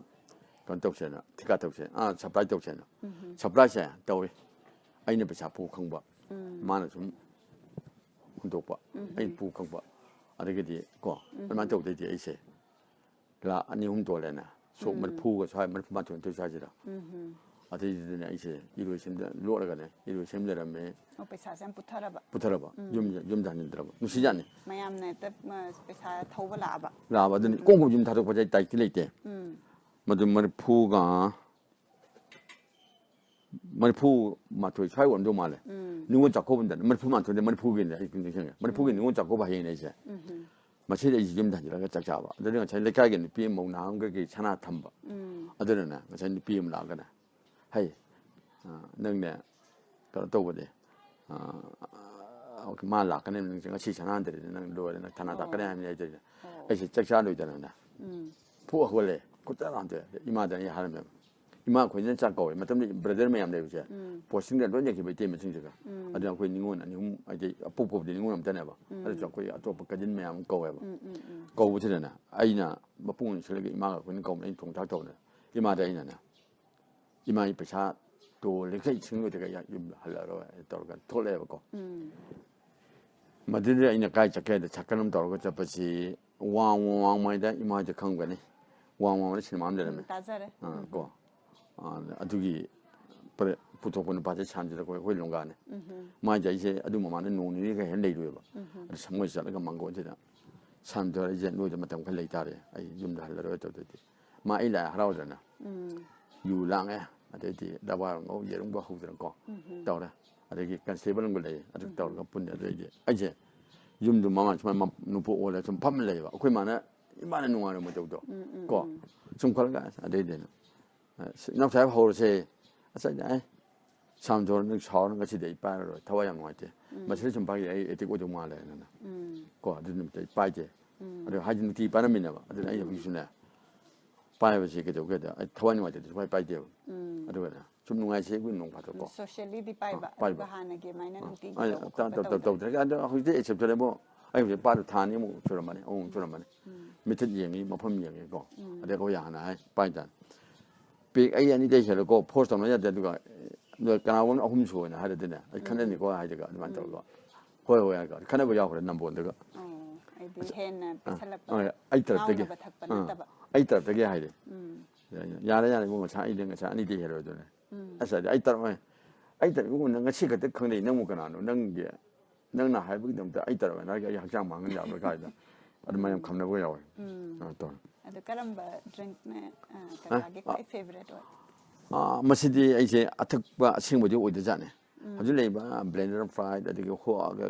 ꯀꯩꯅꯣ ꯇꯧꯁꯦꯅ ꯊꯤꯀꯥ ꯇꯧꯁꯦ ꯁꯄ꯭ꯂꯥꯏ ꯇꯧꯁꯦꯅ ꯁꯄ꯭ꯂꯥꯏꯁꯦ ꯇꯧꯏ ꯑꯩꯅ ꯄꯩꯁꯥ ꯄꯨ ꯈꯪꯕ ꯃꯥꯅ ꯁꯨꯝ ꯍꯨꯟꯗꯣꯛꯄ ꯑꯩꯅ ꯄꯨ ꯈꯪꯕ ꯑꯗꯒꯤꯗꯤ ꯀꯣ ꯑꯗꯨꯃꯥꯏꯅ ꯇꯧꯗꯩꯗꯤ ꯑꯩꯁꯦ ꯂꯥꯛ 2-3 ꯇꯣꯜꯂꯦꯅꯦ ꯁꯣꯛ 40ꯒ ꯁ꯭ꯋꯥꯏ 34 ꯁ꯭ꯋꯥꯏꯁꯤꯗ ꯑꯗꯩꯗꯨꯗꯅꯦ ꯑꯩꯁꯦ ꯏꯔꯣꯏꯁꯦꯝꯗ ꯂꯣꯠꯂꯒꯅꯦ ꯏꯔꯣꯏꯁꯦꯝ ꯂꯩꯔꯝꯃꯦ ꯄꯩꯁꯥꯁꯦ ꯌꯥꯝ ꯄꯨꯊꯔꯕ ꯄꯨꯊꯔꯕ ꯌꯨꯝꯗ ꯍꯟꯅꯤꯡꯗ꯭ꯔꯕ ꯅꯨꯡꯁꯤꯖꯥꯠꯅꯤ ꯃꯌꯥꯝꯅ ꯍꯦꯛꯇ ꯄꯩꯁꯥ ꯊꯧꯕ ꯂꯥꯛꯑꯕ ꯑꯗꯨꯅꯤ ꯏꯀꯣꯡ ꯀꯣꯡ ꯌꯨꯝ ꯊꯥꯗꯣꯛꯄꯁꯦ ꯑꯩ ꯇꯥꯏꯛꯇꯤ ꯂꯩꯇꯦ ꯃꯗꯨ 34 ꯁ꯭ꯋꯥꯏ ꯑꯣꯏꯔꯝꯗꯧ ꯃꯥꯜꯂꯦ ꯅꯤꯉꯣꯜ ꯆꯥꯛꯀꯧꯕꯗ 34 ꯃꯔꯤꯐꯨꯒꯤꯅꯦ ꯑꯩ ꯅꯤꯡꯁꯤꯡꯉꯦ ꯃꯔꯤꯐꯨꯒꯤ ꯅꯤꯉꯣꯜ ꯆꯥꯛꯀꯧꯕ ꯍꯌꯦꯡꯅꯦ ꯑꯩꯁꯦ ꯃꯁꯤꯗ ꯑꯩꯁꯦ ꯌꯨꯝꯗ ꯍꯟꯖꯤꯜꯂꯒ ꯆꯥꯛ ꯆꯥꯕ ꯑꯗꯨꯅ ꯉꯁꯥꯏ ꯂꯩꯀꯥꯏꯒꯤ ꯅꯨꯄꯤ ꯑꯃ ꯃꯧ ꯅꯍꯥ ꯑꯃꯒꯤ ꯁꯅꯥ ꯊꯝꯕ ꯑꯗꯨꯅꯅꯦ ꯉꯁꯥꯏ ꯅꯨꯄꯤ ꯑꯃ ꯂꯥꯛꯑꯒꯅꯦ ꯍꯩ ꯅꯪꯅꯦ ꯀꯩꯅꯣ ꯇꯧꯕꯅꯦ ꯃꯥ ꯂꯥꯛꯀꯅꯤ ꯉꯁꯤ ꯁꯅꯥꯍꯟꯗ꯭ꯔꯗꯤ ꯅꯪ ꯂꯣꯏꯔꯦ ꯅꯪ ꯊꯅꯥ ꯇꯥꯛꯀꯅꯤ ꯍꯥꯏꯕꯅꯤ ꯑꯩꯁꯦ ꯆꯥꯛ ꯆꯥꯂꯣꯏꯗꯅꯅꯦ ꯐꯨꯛ ꯍꯧꯒꯠꯂꯦ ꯈꯨꯠꯇ ꯂꯥꯟꯊꯣꯛꯑꯦ ꯏꯃꯥꯗ ꯑꯩ ꯍꯥꯏꯔꯝꯃꯦꯕ ꯏꯃꯥ ꯑꯩꯈꯣꯏꯅ ꯆꯥꯛ ꯀꯧꯋꯦ ꯃꯇꯝꯗ ꯕ꯭ꯔꯗꯔ ꯃꯌꯥꯝ ꯂꯩꯕꯁꯦ ꯄꯣꯁꯇꯤꯡꯗ ꯂꯣꯏ ꯌꯦꯡꯈꯤꯕ ꯏꯇꯩꯃꯁꯤꯡꯁꯤꯒ ꯑꯗꯨꯅ ꯑꯩꯈꯣꯏ ꯅꯤꯉꯣꯜ 2-3 ꯍꯥꯏꯗꯤ ꯑꯄꯣꯛꯄꯕꯨꯗꯤ ꯅꯤꯉꯣꯜ ꯑꯝꯇꯅꯦꯕ ꯑꯗꯨꯁꯨ ꯑꯩꯈꯣꯏ ꯑꯇꯣꯞꯄ ꯀꯖꯤꯟ ꯃꯌꯥꯝ ꯀꯧꯋꯦꯕ ꯀꯧꯕꯁꯤꯗꯅꯦ ꯑꯩꯅ ꯃꯄꯨꯡ ꯁꯤꯜꯂꯒ ꯏꯃꯥꯒ ꯑꯩꯈꯣꯏꯅ ꯀꯧꯕꯅ ꯑꯩꯅ ꯊꯣꯡ ꯊꯥꯛ ꯇꯧꯕꯅꯦ ꯏꯃꯥꯗ ꯑꯩꯅꯅꯦ ꯏꯃꯥꯒꯤ ꯄꯩꯁꯥ ꯇꯣꯜꯂꯤꯈꯩ ꯁꯤꯡꯂꯣꯏꯗꯒ ꯌꯨꯝ ꯍꯜꯂꯛꯑꯔꯣꯏ ꯇꯧꯔꯒ ꯊꯣꯛꯂꯛꯑꯦꯕꯀꯣ ꯃꯗꯨꯗ ꯑꯩꯅ ꯀꯥꯏ ꯆꯠꯀꯦꯗ ꯁꯥꯏꯀꯜ ꯑꯃ ꯇꯧꯔꯒ ꯆꯠꯄꯁꯤ ꯋꯥꯡꯃꯩꯗ ꯏꯃꯥꯁꯦ ꯈꯪꯒꯅꯤ ꯋꯥꯡꯃꯩꯗ ꯁꯤꯅꯦꯃꯥ ꯑꯃ ꯂꯩꯔꯝꯃꯦ ꯇꯥꯖꯔꯦ ꯀꯣ ꯑꯗꯨꯒꯤ ꯄꯨꯊꯣꯛꯄ ꯅꯨꯄꯥꯁꯦ ꯁꯥꯟꯖꯤꯗ ꯑꯩꯈꯣꯏ ꯂꯣꯡꯒꯥꯅꯦ ꯃꯥꯏꯁꯦ ꯑꯩꯁꯦ ꯑꯗꯨ ꯃꯃꯥꯡꯗ ꯅꯣꯡ ꯅꯤꯅꯤꯒ ꯍꯦꯟꯅ ꯂꯩꯔꯨꯏꯕ ꯑꯗꯨ ꯁꯪꯉꯣꯏ ꯆꯠꯂꯒ ꯃꯥꯡꯒꯣꯟꯁꯤꯗ ꯁꯥꯟꯗꯣꯔ ꯑꯩꯁꯦ ꯅꯣꯏꯗ ꯃꯇꯝ ꯈꯔ ꯂꯩꯇꯥꯔꯦ ꯑꯩ ꯌꯨꯝꯗ ꯍꯜꯂꯔꯣꯏ ꯇꯧꯗꯣꯏꯗꯤ ꯃꯥ ꯑꯩ ꯂꯥꯛꯑꯦ ꯍꯔꯥꯎꯗꯅ ꯌꯨ ꯂꯥꯡꯉꯦ ꯑꯗꯩꯗꯤ ꯗꯕꯥ ꯉꯧ ꯌꯦꯔꯨꯝꯒ ꯍꯧꯗꯅꯀꯣ ꯇꯧꯔꯦ ꯑꯗꯒꯤ ꯀꯟꯁꯇꯦꯕꯜ ꯑꯃꯒ ꯂꯩ ꯑꯗꯨ ꯇꯧꯔꯒ ꯄꯨꯟꯅ ꯑꯗꯩꯗꯤ ꯑꯩꯁꯦ ꯌꯨꯝꯗꯨ ꯃꯃꯥ ꯁꯨꯃꯥꯏꯅ ꯅꯨꯄꯣꯛ ꯑꯣꯜꯂꯒ ꯁꯨꯝ ꯐꯝꯅ ꯂꯩꯌꯦꯕ ꯑꯩꯈꯣꯏ ꯏꯃꯥꯅ ꯅꯨꯡꯉꯥꯏꯔꯝꯃꯣꯏ ꯇꯧꯗꯣ ꯀꯣ ꯁꯨꯝ ꯈꯜꯂꯒ ꯑꯗꯩꯗꯤ ꯏꯅꯥꯎ ꯁꯥꯍꯦꯕ ꯍꯧꯔꯁꯦ ꯑꯁ ꯑꯩ ꯁꯥꯝꯖꯣꯔ ꯅꯪ ꯁꯥꯎꯔ ꯉꯁꯤꯗꯤ ꯑꯩ ꯄꯥꯏꯔꯔꯣꯏ ꯊꯋꯥꯏ ꯌꯥꯝ ꯅꯨꯡꯉꯥꯏꯇꯦ ꯃꯁꯤꯗ ꯁꯨꯝ ꯄꯥꯏꯒꯦ ꯑꯩ ꯑꯦꯇꯤꯛ ꯑꯣꯏꯗꯧ ꯃꯥꯜꯂꯦꯅ ꯀꯣ ꯑꯗꯨ ꯅꯨꯃꯤꯠꯇ ꯑꯩ ꯄꯥꯏꯗꯦ ꯑꯗꯣ ꯍꯥꯏꯗꯤ ꯅꯨꯡꯇꯤ ꯄꯥꯏꯔꯝꯃꯤꯅꯦꯕ ꯑꯗꯨꯅ ꯑꯩ ꯍꯧꯖꯤꯛꯁꯨꯅꯦ ꯄꯥꯏꯕꯁꯤ ꯀꯩꯗꯧꯒꯦꯗ ꯑꯩ ꯊꯋꯥꯏ ꯅꯨꯡꯉꯥꯏꯇꯦꯗꯤ ꯁꯨꯡꯄꯥꯏ ꯄꯥꯏꯗꯦꯕ ꯑꯗꯨꯒꯅꯦ ꯁꯨꯝ ꯅꯨꯡꯉꯥꯏꯁꯦ ꯑꯩꯈꯣꯏ ꯅꯣꯡ ꯐꯥꯗꯣꯛꯀꯣ ꯁꯣꯁꯤꯌꯦꯜꯂꯤꯗꯤ ꯄꯥꯏꯕ ꯑꯗꯨꯒ ꯍꯥꯟꯅꯒꯤ ꯑꯗꯨꯃꯥꯏꯅ ꯅꯨꯡꯇꯤꯒꯤ ꯇꯧꯗ꯭ꯔꯒ ꯑꯗꯣ ꯍꯧꯖꯤꯛꯇꯤ ꯑꯦꯛꯁꯦꯞ ꯇꯧꯔꯦꯕꯣ ꯑꯩ ꯍꯧꯖꯤꯛ ꯄꯥꯗ ꯊꯥ 2 ꯆꯨꯔꯝꯃꯅꯤ ꯑꯍꯨꯝ ꯆꯨꯔꯝꯃꯅꯤ ꯃꯤꯊꯠ ꯌꯦꯡꯉꯤ ꯃꯐꯝ ꯌꯦꯡꯉꯤꯀꯣ ꯑꯗꯩ ꯑꯩꯈꯣꯏ ꯍꯥꯟꯅ ꯍꯥꯏ ꯄꯥꯏꯇꯥꯅꯤ ꯄꯦꯛ ꯑꯩ 2ꯗꯩ ꯍꯦꯜꯂꯀꯣ ꯐꯣꯔꯁ ꯇꯧꯅ ꯌꯥꯗꯦ ꯑꯗꯨꯒ ꯀꯅꯥꯒꯨꯝꯕ 3 ꯁꯨꯅ ꯍꯥꯏꯔꯗꯤꯅꯦ ꯑꯩ ꯈꯟꯅꯅꯤꯀꯣ ꯍꯥꯏꯗꯨꯒ ꯑꯗꯨꯃꯥꯏꯅ ꯇꯧꯔꯒ ꯍꯣꯏ ꯍꯥꯏꯔꯒ ꯈꯟꯅꯕ ꯌꯥꯎꯈ꯭ꯔꯦ ꯅꯝꯕꯣꯟꯗꯒ ꯍꯥꯏꯗꯤ ꯍꯦꯟꯅ ꯄꯤꯁꯜꯂꯛꯄ ꯑꯩ ꯇꯔꯞꯇꯒꯤ ꯉꯥꯎꯅꯕ ꯊꯛꯄ ꯅꯠꯇꯕ ꯑꯩ ꯇꯔꯞꯇꯒꯤ ꯍꯥꯏꯔꯦ ꯌꯥꯔꯦ ꯏꯕꯨꯡ ꯉꯁꯥꯏ ꯑꯩꯗꯤ ꯉꯁꯥꯏ 2ꯗꯩ ꯍꯦꯜꯂꯣꯏꯗꯣꯏꯅꯦ ꯑꯁ ꯑꯩ ꯇꯔꯞ ꯏꯕꯨꯡ ꯅꯪ ꯉꯁꯤ ꯈꯛꯇ ꯈꯪꯅꯩ ꯅꯪꯕꯨ ꯀꯅꯥꯅꯣ ꯅꯪꯅ ꯍꯥꯏꯕꯒꯤꯗꯃꯛꯇ ꯑꯩ ꯇꯔꯞ ꯍꯥꯏꯔꯒ ꯑꯩ ꯍꯛꯆꯥꯡ ꯃꯥꯡꯍꯟ ꯌꯥꯕ꯭ꯔꯥ ꯀꯥꯏꯗ ꯑꯗꯨꯃꯥꯏꯅ ꯌꯥꯝ ꯈꯪꯅꯕ ꯌꯥꯎꯋꯦ ꯇꯧꯔꯦ ꯑꯗꯨ ꯀꯔꯝꯕ ꯗ꯭ꯔꯤꯡꯛꯅ ꯀꯀꯥꯒꯤ ꯈ꯭ꯋꯥꯏ ꯐꯦꯚꯔꯦꯠ ꯑꯣꯏ ꯃꯁꯤꯗꯤ ꯑꯩꯁꯦ ꯑꯊꯛꯄ ꯑꯁꯦꯡꯕꯗꯤ ꯑꯣꯏꯗꯖꯥꯠꯅꯦ ꯍꯧꯖꯤꯛ ꯂꯩꯔꯤꯕ ꯕ꯭ꯂꯦꯟꯗꯔ ꯐ꯭ꯔꯥꯏꯠ ꯑꯗꯒꯤ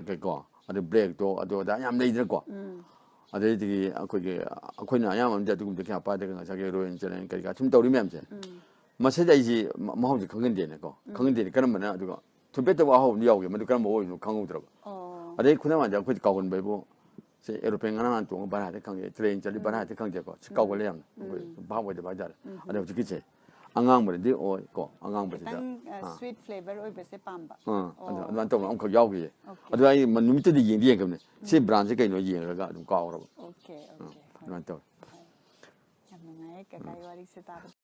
ꯀꯩꯀꯣ ꯑꯗꯩ ꯕ꯭ꯔꯦꯛꯇꯣ ꯑꯗꯨ ꯑꯗꯥ ꯌꯥꯝ ꯂꯩꯗꯅꯀꯣ ꯑꯗꯩꯗꯒꯤ ꯑꯩꯈꯣꯏꯅ ꯑꯌꯥꯝꯕꯅꯗꯤ ꯑꯗꯨꯒꯨꯝꯕꯗ ꯀꯌꯥ ꯄꯥꯏꯗ꯭ꯔꯒ ꯉꯁꯥꯏꯒꯤ ꯔꯣꯌꯦꯜ ꯆꯦꯂꯦꯟ ꯀꯩꯀꯥ ꯁꯨꯝ ꯇꯧꯔꯤ ꯃꯌꯥꯝꯁꯦ ꯃꯁꯤꯗ ꯑꯩꯁꯤ ꯃꯍꯥꯎꯁꯦ ꯈꯪꯍꯟꯗꯦꯅꯀꯣ ꯈꯪꯍꯟꯗꯦꯅꯦ ꯀꯔꯝꯕꯅ ꯑꯗꯨꯒ ꯊꯨꯝꯄꯦꯠꯇꯕ ꯑꯍꯥꯎꯕ ꯌꯥꯎꯒꯦ ꯃꯗꯨ ꯀꯔꯝꯕ ꯑꯣꯏꯕꯅꯣ ꯈꯪꯍꯧꯗ꯭ꯔꯕ ꯑꯗꯩ ꯈꯨꯗꯝ ꯑꯣꯏꯅ ꯑꯩꯈꯣꯏ ꯀꯥꯎꯒꯟꯕ ꯁꯦ ꯑꯦꯔꯣꯄ꯭ꯂꯦꯟ ꯉꯔꯥꯡ ꯇꯣꯡꯉ ꯚꯔꯥ ꯍꯦꯛꯇ ꯈꯪꯗꯦ ꯇ꯭ꯔꯦꯟ ꯆꯠꯂꯤ ꯚꯔꯥ ꯍꯦꯛꯇ ꯈꯪꯗꯦꯀꯣ ꯁꯤ ꯀꯥꯎꯒꯜꯂꯦ ꯌꯥꯝꯅ ꯑꯩꯈꯣꯏ ꯚꯥꯞ ꯑꯣꯏꯗꯕ ꯍꯥꯏꯇꯥꯔꯦ ꯑꯗ ꯍꯧꯖꯤꯛꯀꯤꯁꯦ ꯑꯉꯥꯡꯕꯗꯤ ꯑꯣꯏ ꯀꯣ ꯑꯉꯥꯡꯕꯁꯤꯗ ꯈꯤꯇꯪ ꯁ꯭ꯋꯤꯠ ꯐ꯭ꯂꯦꯚꯔ ꯑꯣꯏꯕꯁꯦ ꯄꯥꯝꯕ ꯑꯗꯨꯃꯥꯏꯅ ꯇꯧꯕ ꯑꯃꯈꯛ ꯌꯥꯎꯈꯤꯌꯦ ꯑꯗꯨ ꯑꯩ ꯅꯨꯃꯤꯠꯇꯨꯗꯤ ꯌꯦꯡꯈꯤꯕꯅꯦ ꯁꯤ ꯕ꯭ꯔꯥꯟꯁꯦ ꯀꯩꯅꯣ ꯌꯦꯡꯉꯒ ꯑꯗꯨꯝ ꯀꯥꯎꯔꯕ ꯑꯗꯨꯃꯥꯏꯅ ꯇꯧꯋꯦ ꯌꯥꯝ ꯅꯨꯡꯉꯥꯏꯌꯦ ꯀꯀꯥꯒꯤ ꯋꯥꯔꯤꯁꯦ ꯇꯥꯕꯗ